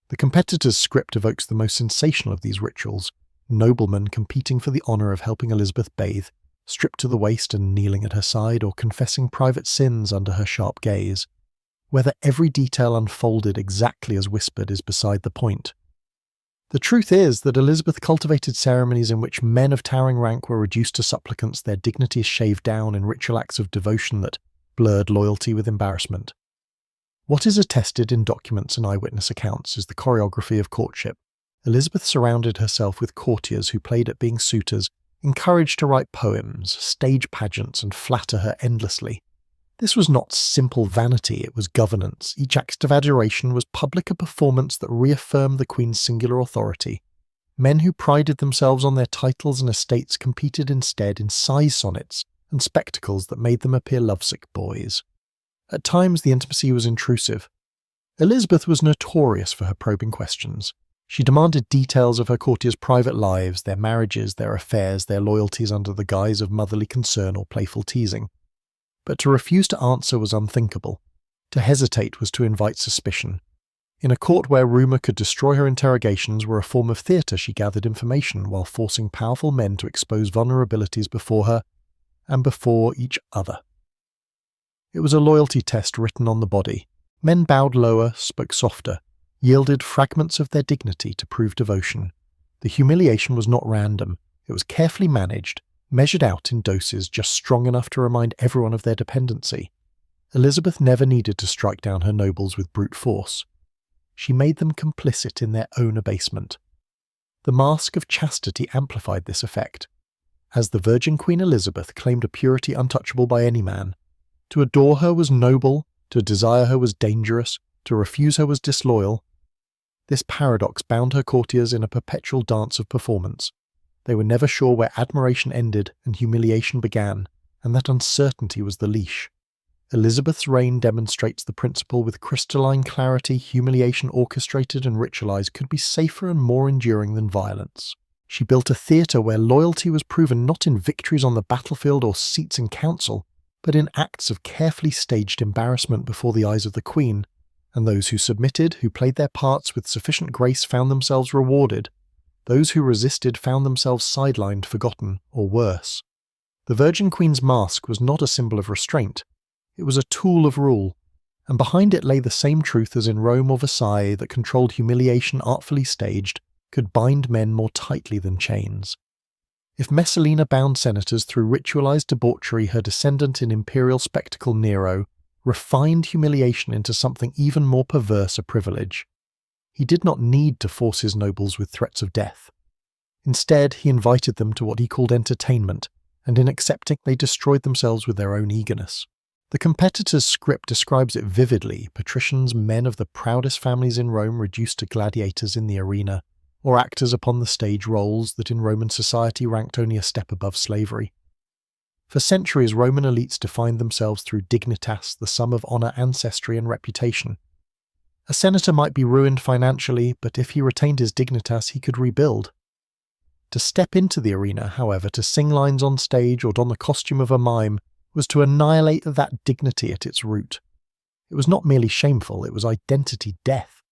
The competitor's script evokes the most sensational of these rituals: noblemen competing for the honour of helping Elizabeth bathe, stripped to the waist and kneeling at her side, or confessing private sins under her sharp gaze. Whether every detail unfolded exactly as whispered is beside the point. The truth is that Elizabeth cultivated ceremonies in which men of towering rank were reduced to supplicants, their dignities shaved down in ritual acts of devotion that blurred loyalty with embarrassment. What is attested in documents and eyewitness accounts is the choreography of courtship. Elizabeth surrounded herself with courtiers who played at being suitors, encouraged to write poems, stage pageants, and flatter her endlessly. This was not simple vanity, it was governance. Each act of adoration was public, a performance that reaffirmed the Queen's singular authority. Men who prided themselves on their titles and estates competed instead in size sonnets and spectacles that made them appear lovesick boys. At times the intimacy was intrusive. Elizabeth was notorious for her probing questions. She demanded details of her courtiers' private lives, their marriages, their affairs, their loyalties under the guise of motherly concern or playful teasing. But to refuse to answer was unthinkable. To hesitate was to invite suspicion. In a court where rumour could destroy her interrogations were a form of theatre, she gathered information while forcing powerful men to expose vulnerabilities before her and before each other. It was a loyalty test written on the body. Men bowed lower, spoke softer, yielded fragments of their dignity to prove devotion. The humiliation was not random. It was carefully managed, measured out in doses just strong enough to remind everyone of their dependency. Elizabeth never needed to strike down her nobles with brute force. She made them complicit in their own abasement. The mask of chastity amplified this effect. As the Virgin Queen Elizabeth claimed a purity untouchable by any man, to adore her was noble, to desire her was dangerous, to refuse her was disloyal. This paradox bound her courtiers in a perpetual dance of performance. They were never sure where admiration ended and humiliation began, and that uncertainty was the leash. Elizabeth's reign demonstrates the principle with crystalline clarity: humiliation orchestrated and ritualized could be safer and more enduring than violence. She built a theatre where loyalty was proven not in victories on the battlefield or seats in council, but in acts of carefully staged embarrassment before the eyes of the queen, and those who submitted, who played their parts with sufficient grace, found themselves rewarded. Those who resisted found themselves sidelined, forgotten, or worse. The Virgin Queen's mask was not a symbol of restraint. It was a tool of rule, and behind it lay the same truth as in Rome or Versailles, that controlled humiliation artfully staged could bind men more tightly than chains. If Messalina bound senators through ritualized debauchery, her descendant in imperial spectacle Nero refined humiliation into something even more perverse, a privilege. He did not need to force his nobles with threats of death. Instead, he invited them to what he called entertainment, and in accepting they destroyed themselves with their own eagerness. The competitor's script describes it vividly: patricians, men of the proudest families in Rome, reduced to gladiators in the arena, or actors upon the stage, roles that in Roman society ranked only a step above slavery. For centuries, Roman elites defined themselves through dignitas, the sum of honour, ancestry, and reputation. A senator might be ruined financially, but if he retained his dignitas, he could rebuild. To step into the arena, however, to sing lines on stage or don the costume of a mime, was to annihilate that dignity at its root. It was not merely shameful, it was identity death.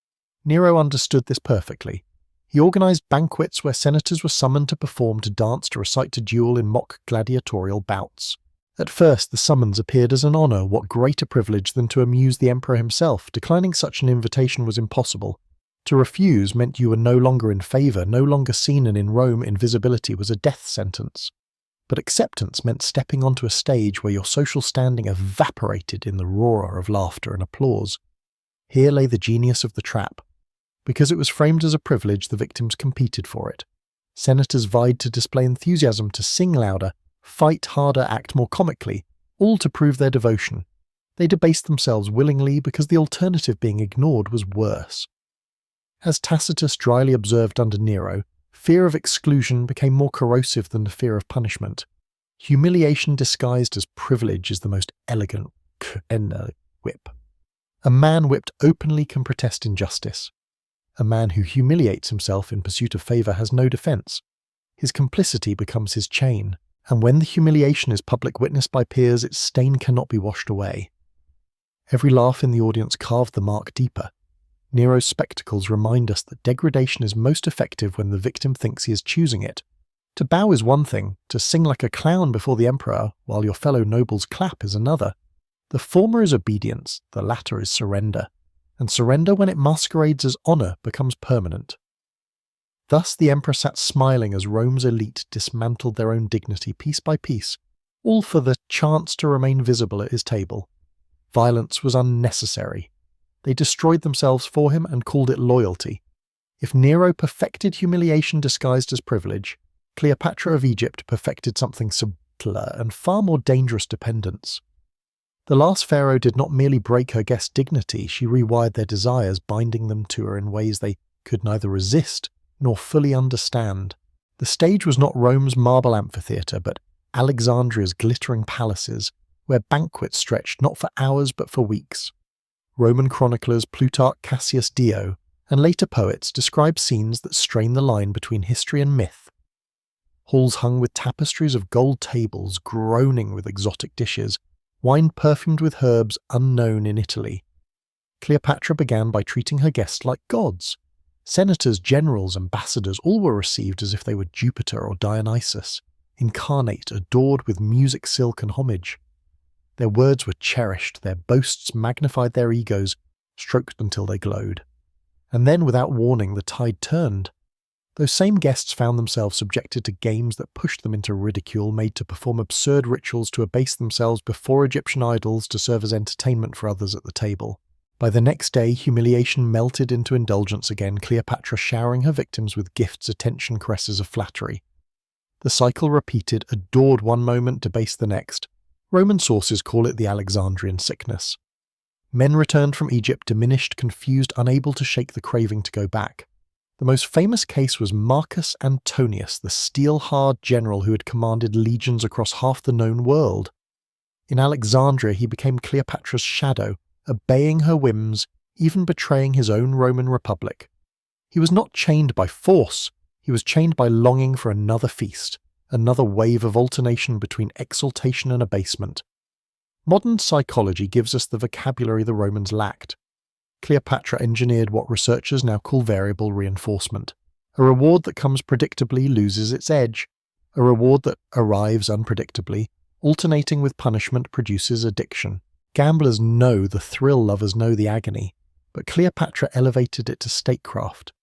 Nero understood this perfectly. He organised banquets where senators were summoned to perform, to dance, to recite, to duel in mock gladiatorial bouts. At first, the summons appeared as an honour. What greater privilege than to amuse the emperor himself? Declining such an invitation was impossible. To refuse meant you were no longer in favour, no longer seen, and in Rome, invisibility was a death sentence. But acceptance meant stepping onto a stage where your social standing evaporated in the roar of laughter and applause. Here lay the genius of the trap. Because it was framed as a privilege, the victims competed for it. Senators vied to display enthusiasm, to sing louder, fight harder, act more comically, all to prove their devotion. They debased themselves willingly because the alternative, being ignored, was worse. As Tacitus dryly observed under Nero, fear of exclusion became more corrosive than the fear of punishment. Humiliation disguised as privilege is the most elegant whip. A man whipped openly can protest injustice. A man who humiliates himself in pursuit of favour has no defence. His complicity becomes his chain, and when the humiliation is public witnessed by peers, its stain cannot be washed away. Every laugh in the audience carved the mark deeper. Nero's spectacles remind us that degradation is most effective when the victim thinks he is choosing it. To bow is one thing, to sing like a clown before the emperor while your fellow nobles clap is another. The former is obedience, the latter is surrender. And surrender, when it masquerades as honour, becomes permanent. Thus the emperor sat smiling as Rome's elite dismantled their own dignity piece by piece, all for the chance to remain visible at his table. Violence was unnecessary. They destroyed themselves for him and called it loyalty. If Nero perfected humiliation disguised as privilege, Cleopatra of Egypt perfected something subtler and far more dangerous: dependence. The last pharaoh did not merely break her guests' dignity, she rewired their desires, binding them to her in ways they could neither resist nor fully understand. The stage was not Rome's marble amphitheatre, but Alexandria's glittering palaces, where banquets stretched not for hours but for weeks. Roman chroniclers Plutarch, Cassius Dio, and later poets describe scenes that strain the line between history and myth. Halls hung with tapestries of gold tables, groaning with exotic dishes, wine perfumed with herbs unknown in Italy. Cleopatra began by treating her guests like gods. Senators, generals, ambassadors, all were received as if they were Jupiter or Dionysus, incarnate, adored with music, silk, and homage. Their words were cherished, their boasts magnified, their egos stroked until they glowed. And then, without warning, the tide turned. Those same guests found themselves subjected to games that pushed them into ridicule, made to perform absurd rituals, to abase themselves before Egyptian idols, to serve as entertainment for others at the table. By the next day, humiliation melted into indulgence again, Cleopatra showering her victims with gifts, attention, caresses of flattery. The cycle repeated, adored one moment, debased the next. Roman sources call it the Alexandrian sickness. Men returned from Egypt diminished, confused, unable to shake the craving to go back. The most famous case was Marcus Antonius, the steel-hard general who had commanded legions across half the known world. In Alexandria, he became Cleopatra's shadow, obeying her whims, even betraying his own Roman Republic. He was not chained by force, He was chained by longing for another feast, another wave of alternation between exaltation and abasement. Modern psychology gives us the vocabulary the Romans lacked. Cleopatra engineered what researchers now call variable reinforcement. A reward that comes predictably loses its edge. A reward that arrives unpredictably, alternating with punishment, produces addiction. Gamblers know the thrill, lovers know the agony, but Cleopatra elevated it to statecraft.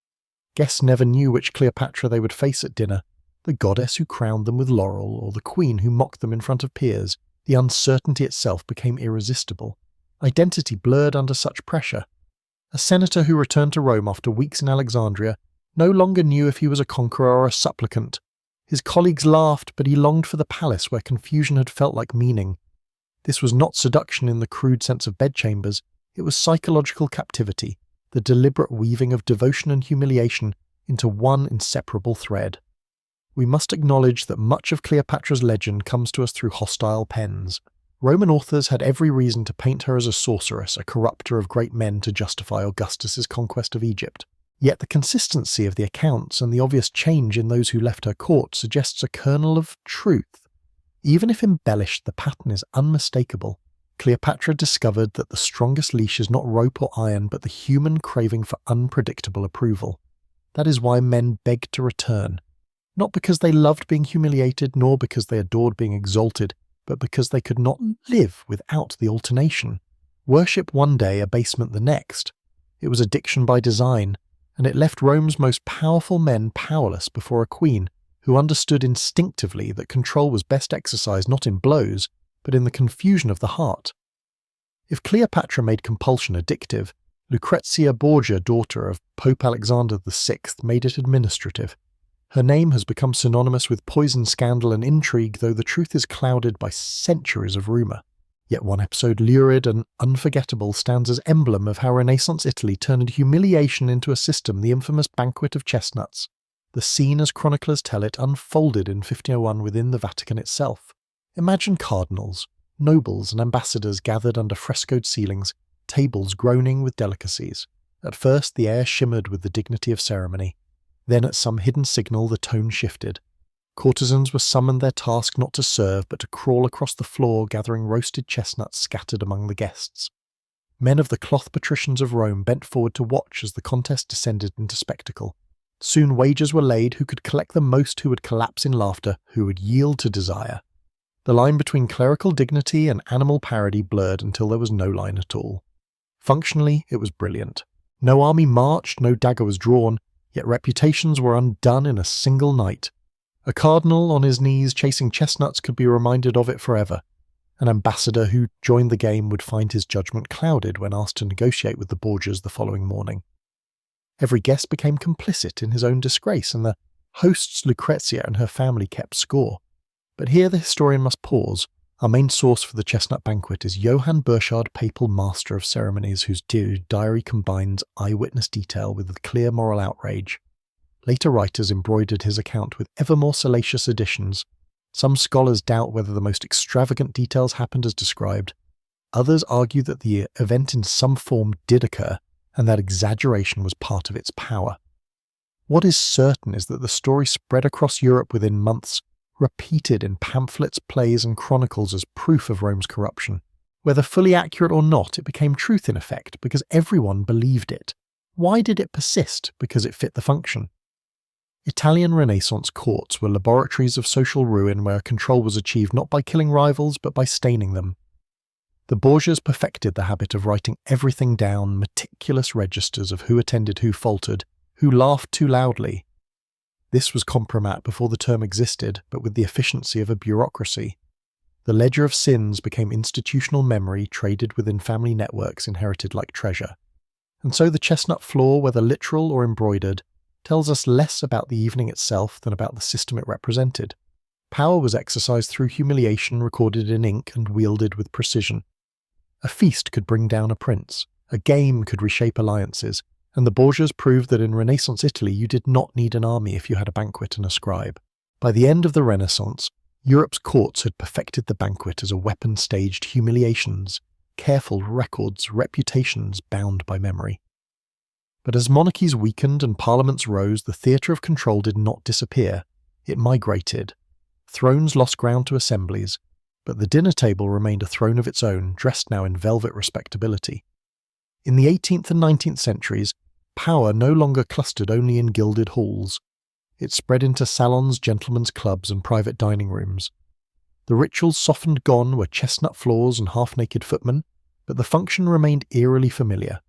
Guests never knew which Cleopatra they would face at dinner, the goddess who crowned them with laurel or the queen who mocked them in front of peers. The uncertainty itself became irresistible. Identity blurred under such pressure. A senator who returned to Rome after weeks in Alexandria no longer knew if he was a conqueror or a supplicant. His colleagues laughed, but he longed for the palace where confusion had felt like meaning. This was not seduction in the crude sense of bedchambers, it was psychological captivity, the deliberate weaving of devotion and humiliation into one inseparable thread. We must acknowledge that much of Cleopatra's legend comes to us through hostile pens. Roman authors had every reason to paint her as a sorceress, a corrupter of great men to justify Augustus's conquest of Egypt. Yet the consistency of the accounts and the obvious change in those who left her court suggests a kernel of truth. Even if embellished, the pattern is unmistakable. Cleopatra discovered that the strongest leash is not rope or iron, but the human craving for unpredictable approval. That is why men begged to return. Not because they loved being humiliated, nor because they adored being exalted, but because they could not live without the alternation. Worship one day, abasement the next. It was addiction by design, and it left Rome's most powerful men powerless before a queen who understood instinctively that control was best exercised not in blows, but in the confusion of the heart. If Cleopatra made compulsion addictive, Lucrezia Borgia, daughter of Pope Alexander VI, made it administrative. Her name has become synonymous with poison, scandal and intrigue, though the truth is clouded by centuries of rumour. Yet one episode, lurid and unforgettable, stands as emblem of how Renaissance Italy turned humiliation into a system, the infamous banquet of chestnuts. The scene, as chroniclers tell it, unfolded in 1501 within the Vatican itself. Imagine cardinals, nobles and ambassadors gathered under frescoed ceilings, tables groaning with delicacies. At first the air shimmered with the dignity of ceremony. Then at some hidden signal the tone shifted. Courtesans were summoned their task not to serve, but to crawl across the floor gathering roasted chestnuts scattered among the guests. Men of the cloth patricians of Rome bent forward to watch as the contest descended into spectacle. Soon wagers were laid who could collect the most, who would collapse in laughter, who would yield to desire. The line between clerical dignity and animal parody blurred until there was no line at all. Functionally, it was brilliant. No army marched, no dagger was drawn, yet reputations were undone in a single night. A cardinal on his knees chasing chestnuts could be reminded of it forever. An ambassador who joined the game would find his judgment clouded when asked to negotiate with the Borgias the following morning. Every guest became complicit in his own disgrace, and the host's Lucrezia and her family kept score. But here the historian must pause. Our main source for the chestnut banquet is Johann Burchard, papal master of ceremonies, whose diary combines eyewitness detail with the clear moral outrage. Later writers embroidered his account with ever more salacious additions. Some scholars doubt whether the most extravagant details happened as described. Others argue that the event in some form did occur, and that exaggeration was part of its power. What is certain is that the story spread across Europe within months, repeated in pamphlets, plays and chronicles as proof of Rome's corruption. Whether fully accurate or not, it became truth in effect, because everyone believed it. Why did it persist? Because it fit the function. Italian Renaissance courts were laboratories of social ruin where control was achieved not by killing rivals but by staining them. The Borgias perfected the habit of writing everything down, meticulous registers of who attended, who faltered, who laughed too loudly. This was compromat before the term existed, but with the efficiency of a bureaucracy. The ledger of sins became institutional memory traded within family networks inherited like treasure. And so the chestnut floor, whether literal or embroidered, tells us less about the evening itself than about the system it represented. Power was exercised through humiliation recorded in ink and wielded with precision. A feast could bring down a prince, a game could reshape alliances, and the Borgias proved that in Renaissance Italy you did not need an army if you had a banquet and a scribe. By the end of the Renaissance, Europe's courts had perfected the banquet as a weapon staged humiliations, careful records, reputations bound by memory. But as monarchies weakened and parliaments rose, the theatre of control did not disappear. It migrated. Thrones lost ground to assemblies, but the dinner table remained a throne of its own, dressed now in velvet respectability. In the 18th and 19th centuries, power no longer clustered only in gilded halls. It spread into salons, gentlemen's clubs, and private dining rooms. The rituals softened gone were chestnut floors and half-naked footmen, but the function remained eerily familiar.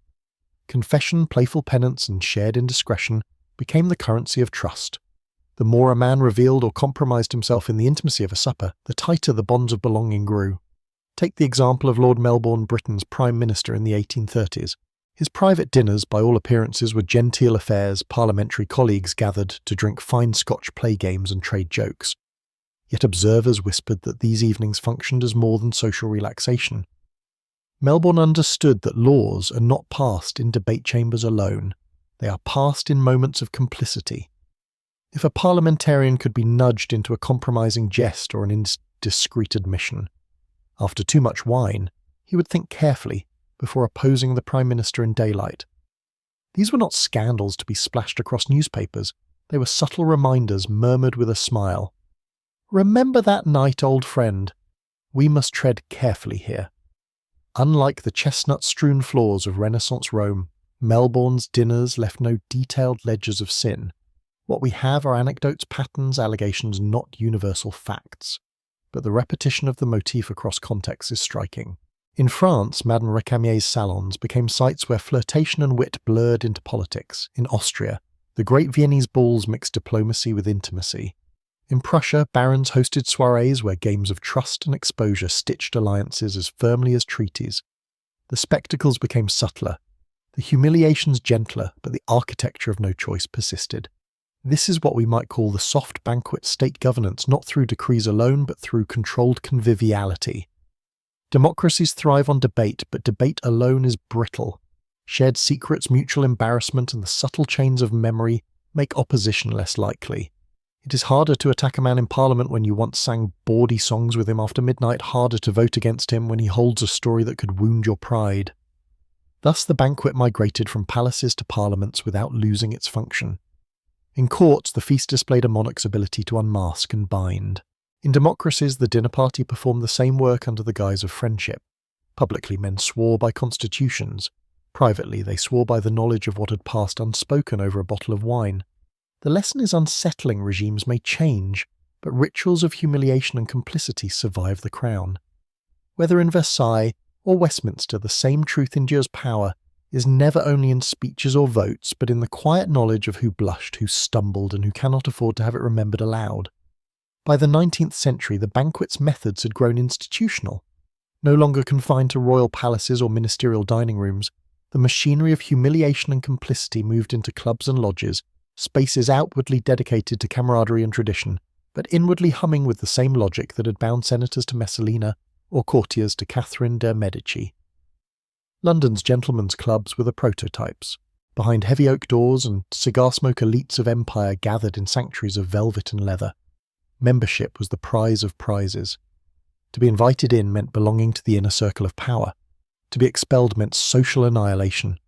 Confession, playful penance, and shared indiscretion became the currency of trust. The more a man revealed or compromised himself in the intimacy of a supper, the tighter the bonds of belonging grew. Take the example of Lord Melbourne, Britain's Prime Minister in the 1830s. His private dinners, by all appearances, were genteel affairs. Parliamentary colleagues gathered to drink fine Scotch play games and trade jokes. Yet observers whispered that these evenings functioned as more than social relaxation. Melbourne understood that laws are not passed in debate chambers alone. They are passed in moments of complicity. If a parliamentarian could be nudged into a compromising jest or an indiscreet admission, after too much wine, he would think carefully before opposing the Prime Minister in daylight. These were not scandals to be splashed across newspapers. They were subtle reminders murmured with a smile. Remember that night, old friend. We must tread carefully here. Unlike the chestnut-strewn floors of Renaissance Rome, Melbourne's dinners left no detailed ledgers of sin. What we have are anecdotes, patterns, allegations, not universal facts. But the repetition of the motif across contexts is striking. In France, Madame Récamier's salons became sites where flirtation and wit blurred into politics. In Austria, the great Viennese balls mixed diplomacy with intimacy. In Prussia, barons hosted soirees where games of trust and exposure stitched alliances as firmly as treaties. The spectacles became subtler, the humiliations gentler, but the architecture of no choice persisted. This is what we might call the soft banquet state governance, not through decrees alone, but through controlled conviviality. Democracies thrive on debate, but debate alone is brittle. Shared secrets, mutual embarrassment, and the subtle chains of memory make opposition less likely. It is harder to attack a man in Parliament when you once sang bawdy songs with him after midnight, harder to vote against him when he holds a story that could wound your pride. Thus the banquet migrated from palaces to parliaments without losing its function. In courts, the feast displayed a monarch's ability to unmask and bind. In democracies, the dinner party performed the same work under the guise of friendship. Publicly, men swore by constitutions. Privately, they swore by the knowledge of what had passed unspoken over a bottle of wine. The lesson is unsettling regimes may change, but rituals of humiliation and complicity survive the crown. Whether in Versailles or Westminster, the same truth endures. Power is never only in speeches or votes, but in the quiet knowledge of who blushed, who stumbled, and who cannot afford to have it remembered aloud. By the 19th century, the banquet's methods had grown institutional. No longer confined to royal palaces or ministerial dining rooms, the machinery of humiliation and complicity moved into clubs and lodges, spaces outwardly dedicated to camaraderie and tradition, but inwardly humming with the same logic that had bound senators to Messalina or courtiers to Catherine de' Medici. London's gentlemen's clubs were the prototypes. Behind heavy oak doors and cigar-smoke elites of empire gathered in sanctuaries of velvet and leather. Membership was the prize of prizes. To be invited in meant belonging to the inner circle of power. To be expelled meant social annihilation.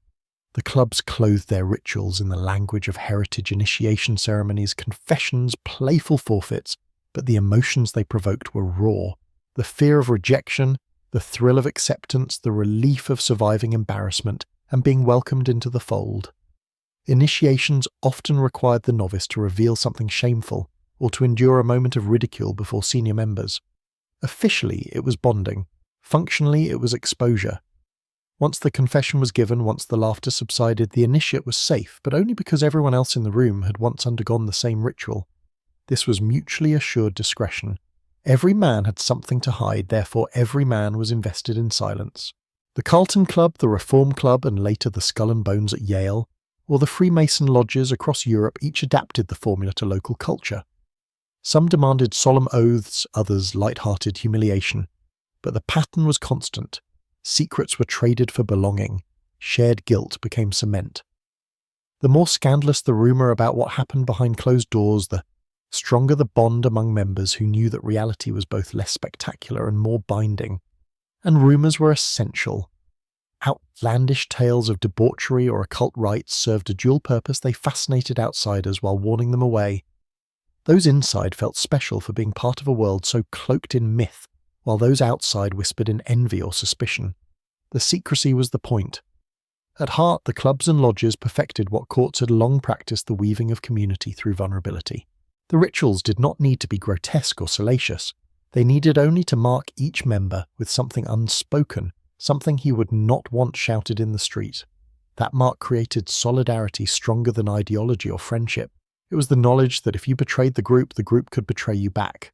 The clubs clothed their rituals in the language of heritage, initiation ceremonies, confessions, playful forfeits, but the emotions they provoked were raw. The fear of rejection, the thrill of acceptance, the relief of surviving embarrassment, and being welcomed into the fold. Initiations often required the novice to reveal something shameful, or to endure a moment of ridicule before senior members. Officially, it was bonding. Functionally, it was exposure. Once the confession was given, once the laughter subsided, the initiate was safe, but only because everyone else in the room had once undergone the same ritual. This was mutually assured discretion. Every man had something to hide, therefore every man was invested in silence. The Carlton Club, the Reform Club, and later the Skull and Bones at Yale, or the Freemason lodges across Europe each adapted the formula to local culture. Some demanded solemn oaths, others light-hearted humiliation. But the pattern was constant. Secrets were traded for belonging. Shared guilt became cement. The more scandalous the rumour about what happened behind closed doors, the stronger the bond among members who knew that reality was both less spectacular and more binding. And rumours were essential. Outlandish tales of debauchery or occult rites served a dual purpose. They fascinated outsiders while warning them away. Those inside felt special for being part of a world so cloaked in myth, while those outside whispered in envy or suspicion. The secrecy was the point. At heart, the clubs and lodges perfected what courts had long practiced: the weaving of community through vulnerability. The rituals did not need to be grotesque or salacious. They needed only to mark each member with something unspoken, something he would not want shouted in the street. That mark created solidarity stronger than ideology or friendship. It was the knowledge that if you betrayed the group could betray you back.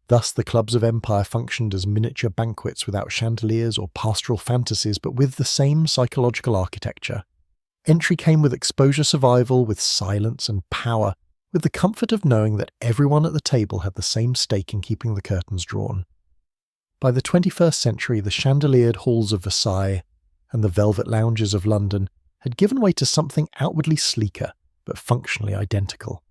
Thus the clubs of empire functioned as miniature banquets without chandeliers or pastoral fantasies, but with the same psychological architecture. Entry came with exposure survival, with silence and power, with the comfort of knowing that everyone at the table had the same stake in keeping the curtains drawn. By the 21st century, the chandeliered halls of Versailles and the velvet lounges of London had given way to something outwardly sleeker, but functionally identical.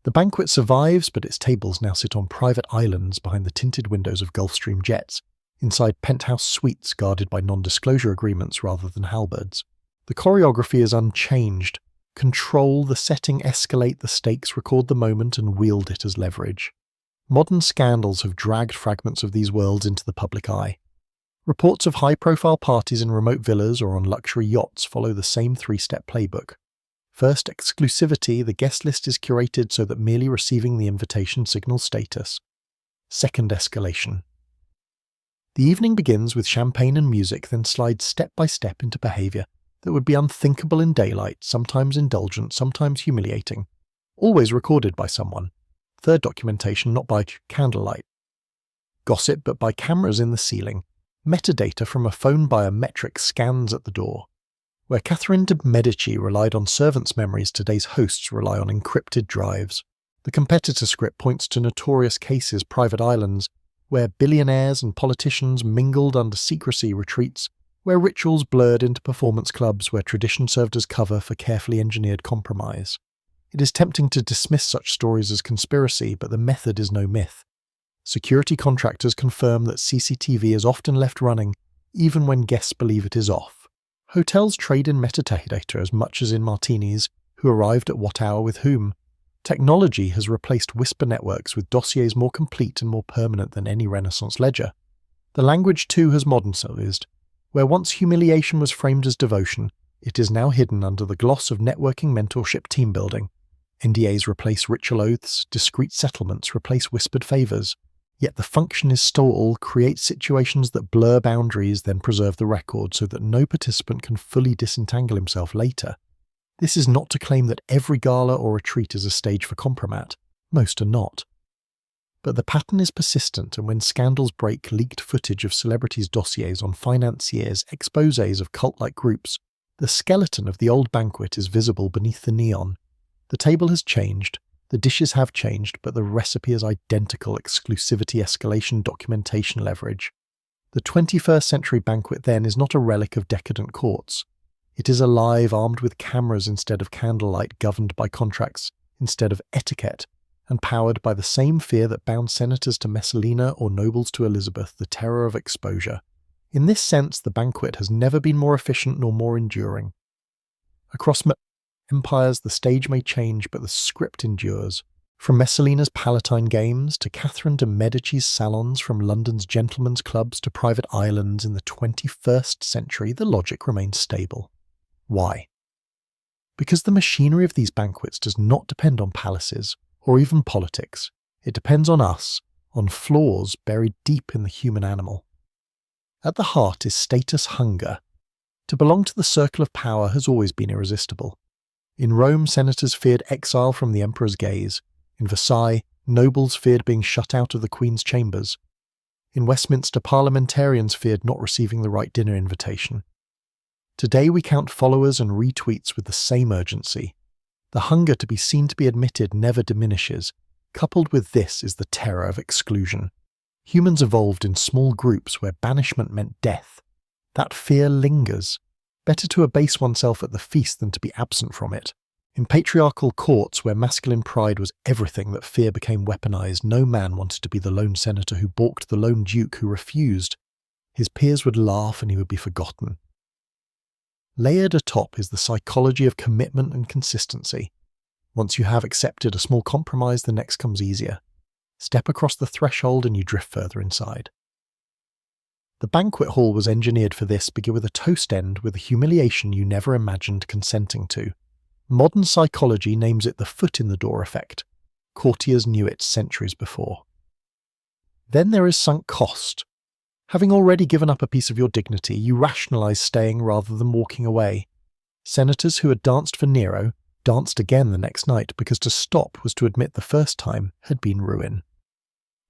The banquet survives, but its tables now sit on private islands behind the tinted windows of Gulfstream jets, inside penthouse suites guarded by non-disclosure agreements rather than halberds. The choreography is unchanged. Control the setting, escalate the stakes, record the moment, and wield it as leverage. Modern scandals have dragged fragments of these worlds into the public eye. Reports of high-profile parties in remote villas or on luxury yachts follow the same three-step playbook. First, exclusivity. The guest list is curated so that merely receiving the invitation signals status. Second, escalation. The evening begins with champagne and music, then slides step by step into behaviour that would be unthinkable in daylight, sometimes indulgent, sometimes humiliating, always recorded by someone. Third, documentation, not by candlelight. Gossip, but by cameras in the ceiling. Metadata from a phone biometric scans at the door. Where Catherine de' Medici relied on servants' memories, today's hosts rely on encrypted drives. The competitor script points to notorious cases, private islands, where billionaires and politicians mingled under secrecy, retreats, where rituals blurred into performance clubs, where tradition served as cover for carefully engineered compromise. It is tempting to dismiss such stories as conspiracy, but the method is no myth. Security contractors confirm that CCTV is often left running, even when guests believe it is off. Hotels trade in metadata as much as in martinis, who arrived at what hour with whom. Technology has replaced whisper networks with dossiers more complete and more permanent than any Renaissance ledger. The language too has modernised. Where once humiliation was framed as devotion, it is now hidden under the gloss of networking, mentorship, team building. NDAs replace ritual oaths, discreet settlements replace whispered favours. Yet the function is still create situations that blur boundaries, then preserve the record so that no participant can fully disentangle himself later. This is not to claim that every gala or retreat is a stage for compromat. Most are not. But the pattern is persistent, and when scandals break, leaked footage of celebrities' dossiers on financiers, exposés of cult-like groups, the skeleton of the old banquet is visible beneath the neon. The table has changed. The dishes have changed, but the recipe is identical: exclusivity, escalation, documentation, leverage. The 21st century banquet, then, is not a relic of decadent courts. It is alive, armed with cameras instead of candlelight, governed by contracts instead of etiquette, and powered by the same fear that bound senators to Messalina or nobles to Elizabeth, the terror of exposure. In this sense, the banquet has never been more efficient nor more enduring. Across empires, the stage may change, but the script endures. From Messalina's Palatine Games to Catherine de' Medici's salons, from London's gentlemen's clubs to private islands, in the 21st century, the logic remains stable. Why? Because the machinery of these banquets does not depend on palaces or even politics. It depends on us, on flaws buried deep in the human animal. At the heart is status hunger. To belong to the circle of power has always been irresistible. In Rome, senators feared exile from the emperor's gaze. In Versailles, nobles feared being shut out of the Queen's chambers. In Westminster, parliamentarians feared not receiving the right dinner invitation. Today we count followers and retweets with the same urgency. The hunger to be seen to be admitted never diminishes. Coupled with this is the terror of exclusion. Humans evolved in small groups where banishment meant death. That fear lingers. Better to abase oneself at the feast than to be absent from it. In patriarchal courts where masculine pride was everything, that fear became weaponized. No man wanted to be the lone senator who balked, the lone duke who refused. His peers would laugh and he would be forgotten. Layered atop is the psychology of commitment and consistency. Once you have accepted a small compromise, the next comes easier. Step across the threshold and you drift further inside. The banquet hall was engineered for this, begin with a toast end with a humiliation you never imagined consenting to. Modern psychology names it the foot in the door effect. Courtiers knew it centuries before. Then there is sunk cost. Having already given up a piece of your dignity, you rationalize staying rather than walking away. Senators who had danced for Nero danced again the next night because to stop was to admit the first time had been ruin.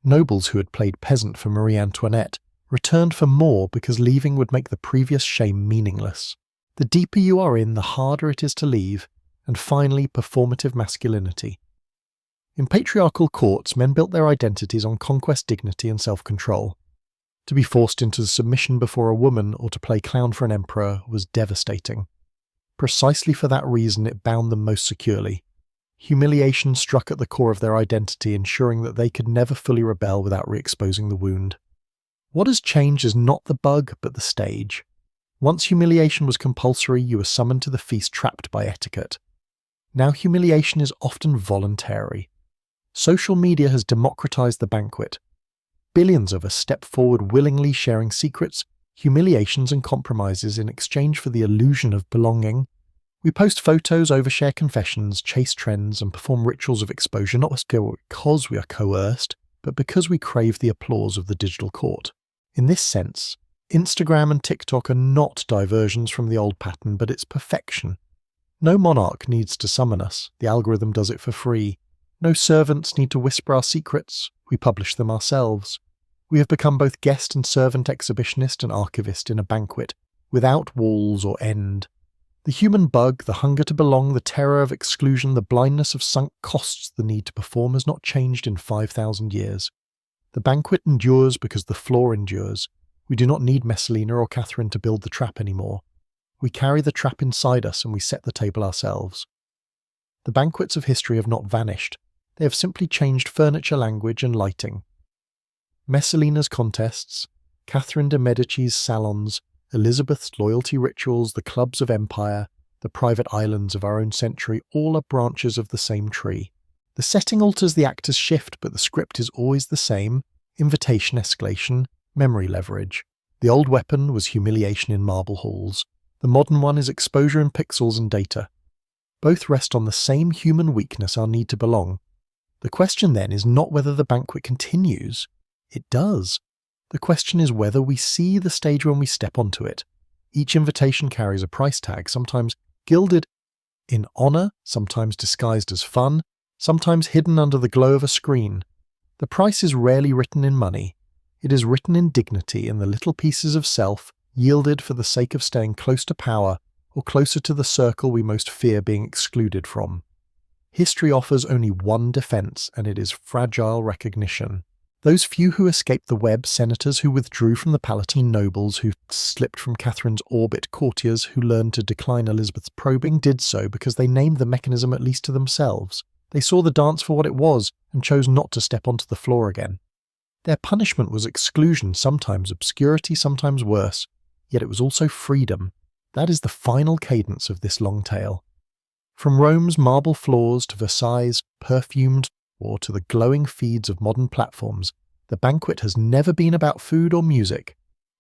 Nobles who had played peasant for Marie Antoinette returned for more because leaving would make the previous shame meaningless. The deeper you are in, the harder it is to leave, and finally performative masculinity. In patriarchal courts, men built their identities on conquest, dignity and self-control. To be forced into submission before a woman or to play clown for an emperor was devastating. Precisely for that reason it bound them most securely. Humiliation struck at the core of their identity, ensuring that they could never fully rebel without re-exposing the wound. What has changed is not the bug, but the stage. Once humiliation was compulsory, you were summoned to the feast trapped by etiquette. Now humiliation is often voluntary. Social media has democratized the banquet. Billions of us step forward willingly, sharing secrets, humiliations and compromises in exchange for the illusion of belonging. We post photos, overshare confessions, chase trends and perform rituals of exposure not because we are coerced, but because we crave the applause of the digital court. In this sense, Instagram and TikTok are not diversions from the old pattern, but its perfection. No monarch needs to summon us, the algorithm does it for free. No servants need to whisper our secrets, we publish them ourselves. We have become both guest and servant, exhibitionist and archivist in a banquet, without walls or end. The human bug, the hunger to belong, the terror of exclusion, the blindness of sunk costs, the need to perform has not changed in 5,000 years. The banquet endures because the floor endures. We do not need Messalina or Catherine to build the trap anymore. We carry the trap inside us and we set the table ourselves. The banquets of history have not vanished. They have simply changed furniture, language and lighting. Messalina's contests, Catherine de Medici's salons, Elizabeth's loyalty rituals, the clubs of empire, the private islands of our own century, all are branches of the same tree. The setting alters, the actors shift, but the script is always the same: invitation, escalation, memory leverage. The old weapon was humiliation in marble halls. The modern one is exposure in pixels and data. Both rest on the same human weakness, our need to belong. The question then is not whether the banquet continues. It does. The question is whether we see the stage when we step onto it. Each invitation carries a price tag, sometimes gilded in honor, sometimes disguised as fun, sometimes hidden under the glow of a screen. The price is rarely written in money. It is written in dignity, in the little pieces of self, yielded for the sake of staying close to power or closer to the circle we most fear being excluded from. History offers only one defense, and it is fragile recognition. Those few who escaped the web, senators who withdrew from the Palatine nobles, who slipped from Catherine's orbit, courtiers who learned to decline Elizabeth's probing, did so because they named the mechanism at least to themselves. They saw the dance for what it was and chose not to step onto the floor again. Their punishment was exclusion, sometimes obscurity, sometimes worse, yet it was also freedom. That is the final cadence of this long tale. From Rome's marble floors to Versailles' perfumed or to the glowing feeds of modern platforms, the banquet has never been about food or music.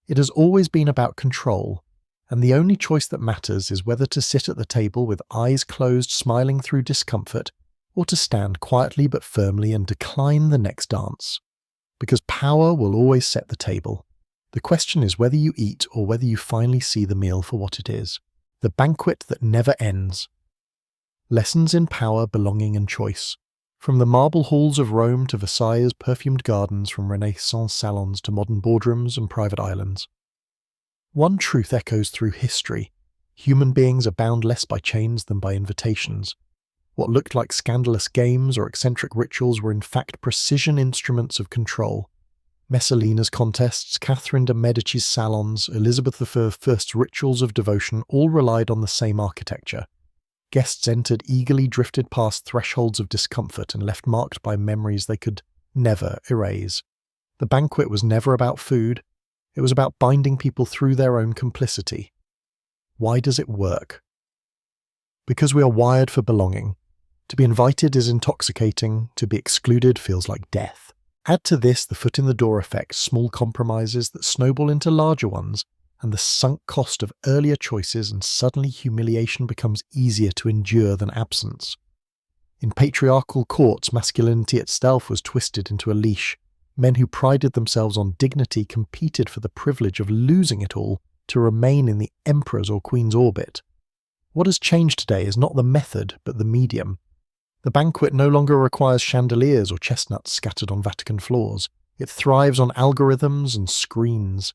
It has always been about control, and the only choice that matters is whether to sit at the table with eyes closed, smiling through discomfort, or to stand quietly but firmly and decline the next dance. Because power will always set the table. The question is whether you eat or whether you finally see the meal for what it is. The banquet that never ends. Lessons in power, belonging and choice. From the marble halls of Rome to Versailles' perfumed gardens, from Renaissance salons to modern boardrooms and private islands. One truth echoes through history. Human beings are bound less by chains than by invitations. What looked like scandalous games or eccentric rituals were in fact precision instruments of control. Messalina's contests, Catherine de Medici's salons, Elizabeth I's rituals of devotion all relied on the same architecture. Guests entered eagerly, drifted past thresholds of discomfort and left marked by memories they could never erase. The banquet was never about food. It was about binding people through their own complicity. Why does it work? Because we are wired for belonging. To be invited is intoxicating, to be excluded feels like death. Add to this the foot in the door effect, small compromises that snowball into larger ones, and the sunk cost of earlier choices, and suddenly humiliation becomes easier to endure than absence. In patriarchal courts, masculinity itself was twisted into a leash. Men who prided themselves on dignity competed for the privilege of losing it all to remain in the emperor's or queen's orbit. What has changed today is not the method, but the medium. The banquet no longer requires chandeliers or chestnuts scattered on Vatican floors. It thrives on algorithms and screens.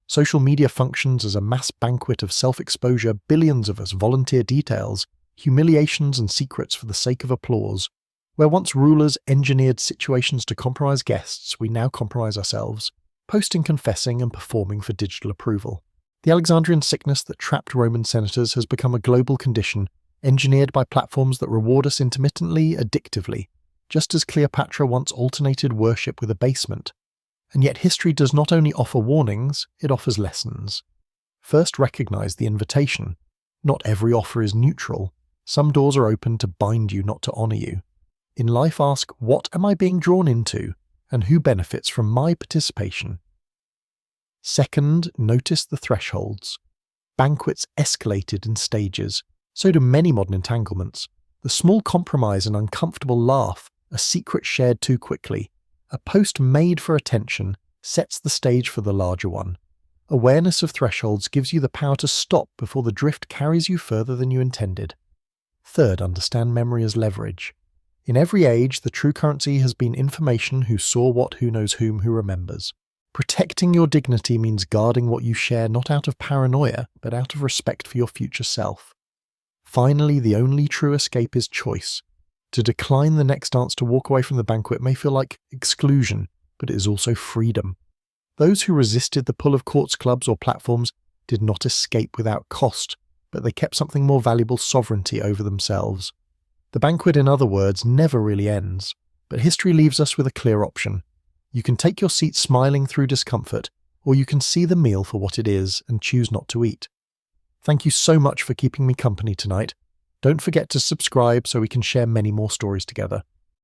Social media functions as a mass banquet of self-exposure. Billions of us volunteer details, humiliations and secrets for the sake of applause. Where once rulers engineered situations to compromise guests, we now compromise ourselves, posting, confessing, and performing for digital approval. The Alexandrian sickness that trapped Roman senators has become a global condition, engineered by platforms that reward us intermittently, addictively, just as Cleopatra once alternated worship with abasement. And yet history does not only offer warnings, it offers lessons. First, recognize the invitation. Not every offer is neutral. Some doors are open to bind you, not to honor you. In life, ask, what am I being drawn into, and who benefits from my participation? Second, notice the thresholds. Banquets escalated in stages. So do many modern entanglements. The small compromise, an uncomfortable laugh, a secret shared too quickly, a post made for attention, sets the stage for the larger one. Awareness of thresholds gives you the power to stop before the drift carries you further than you intended. Third, understand memory as leverage. In every age, the true currency has been information: who saw what, who knows whom, who remembers. Protecting your dignity means guarding what you share, not out of paranoia, but out of respect for your future self. Finally, the only true escape is choice. To decline the next dance, to walk away from the banquet, may feel like exclusion, but it is also freedom. Those who resisted the pull of courts, clubs, or platforms did not escape without cost, but they kept something more valuable: sovereignty over themselves. The banquet, in other words, never really ends, but history leaves us with a clear option. You can take your seat smiling through discomfort, or you can see the meal for what it is and choose not to eat. Thank you so much for keeping me company tonight. Don't forget to subscribe so we can share many more stories together.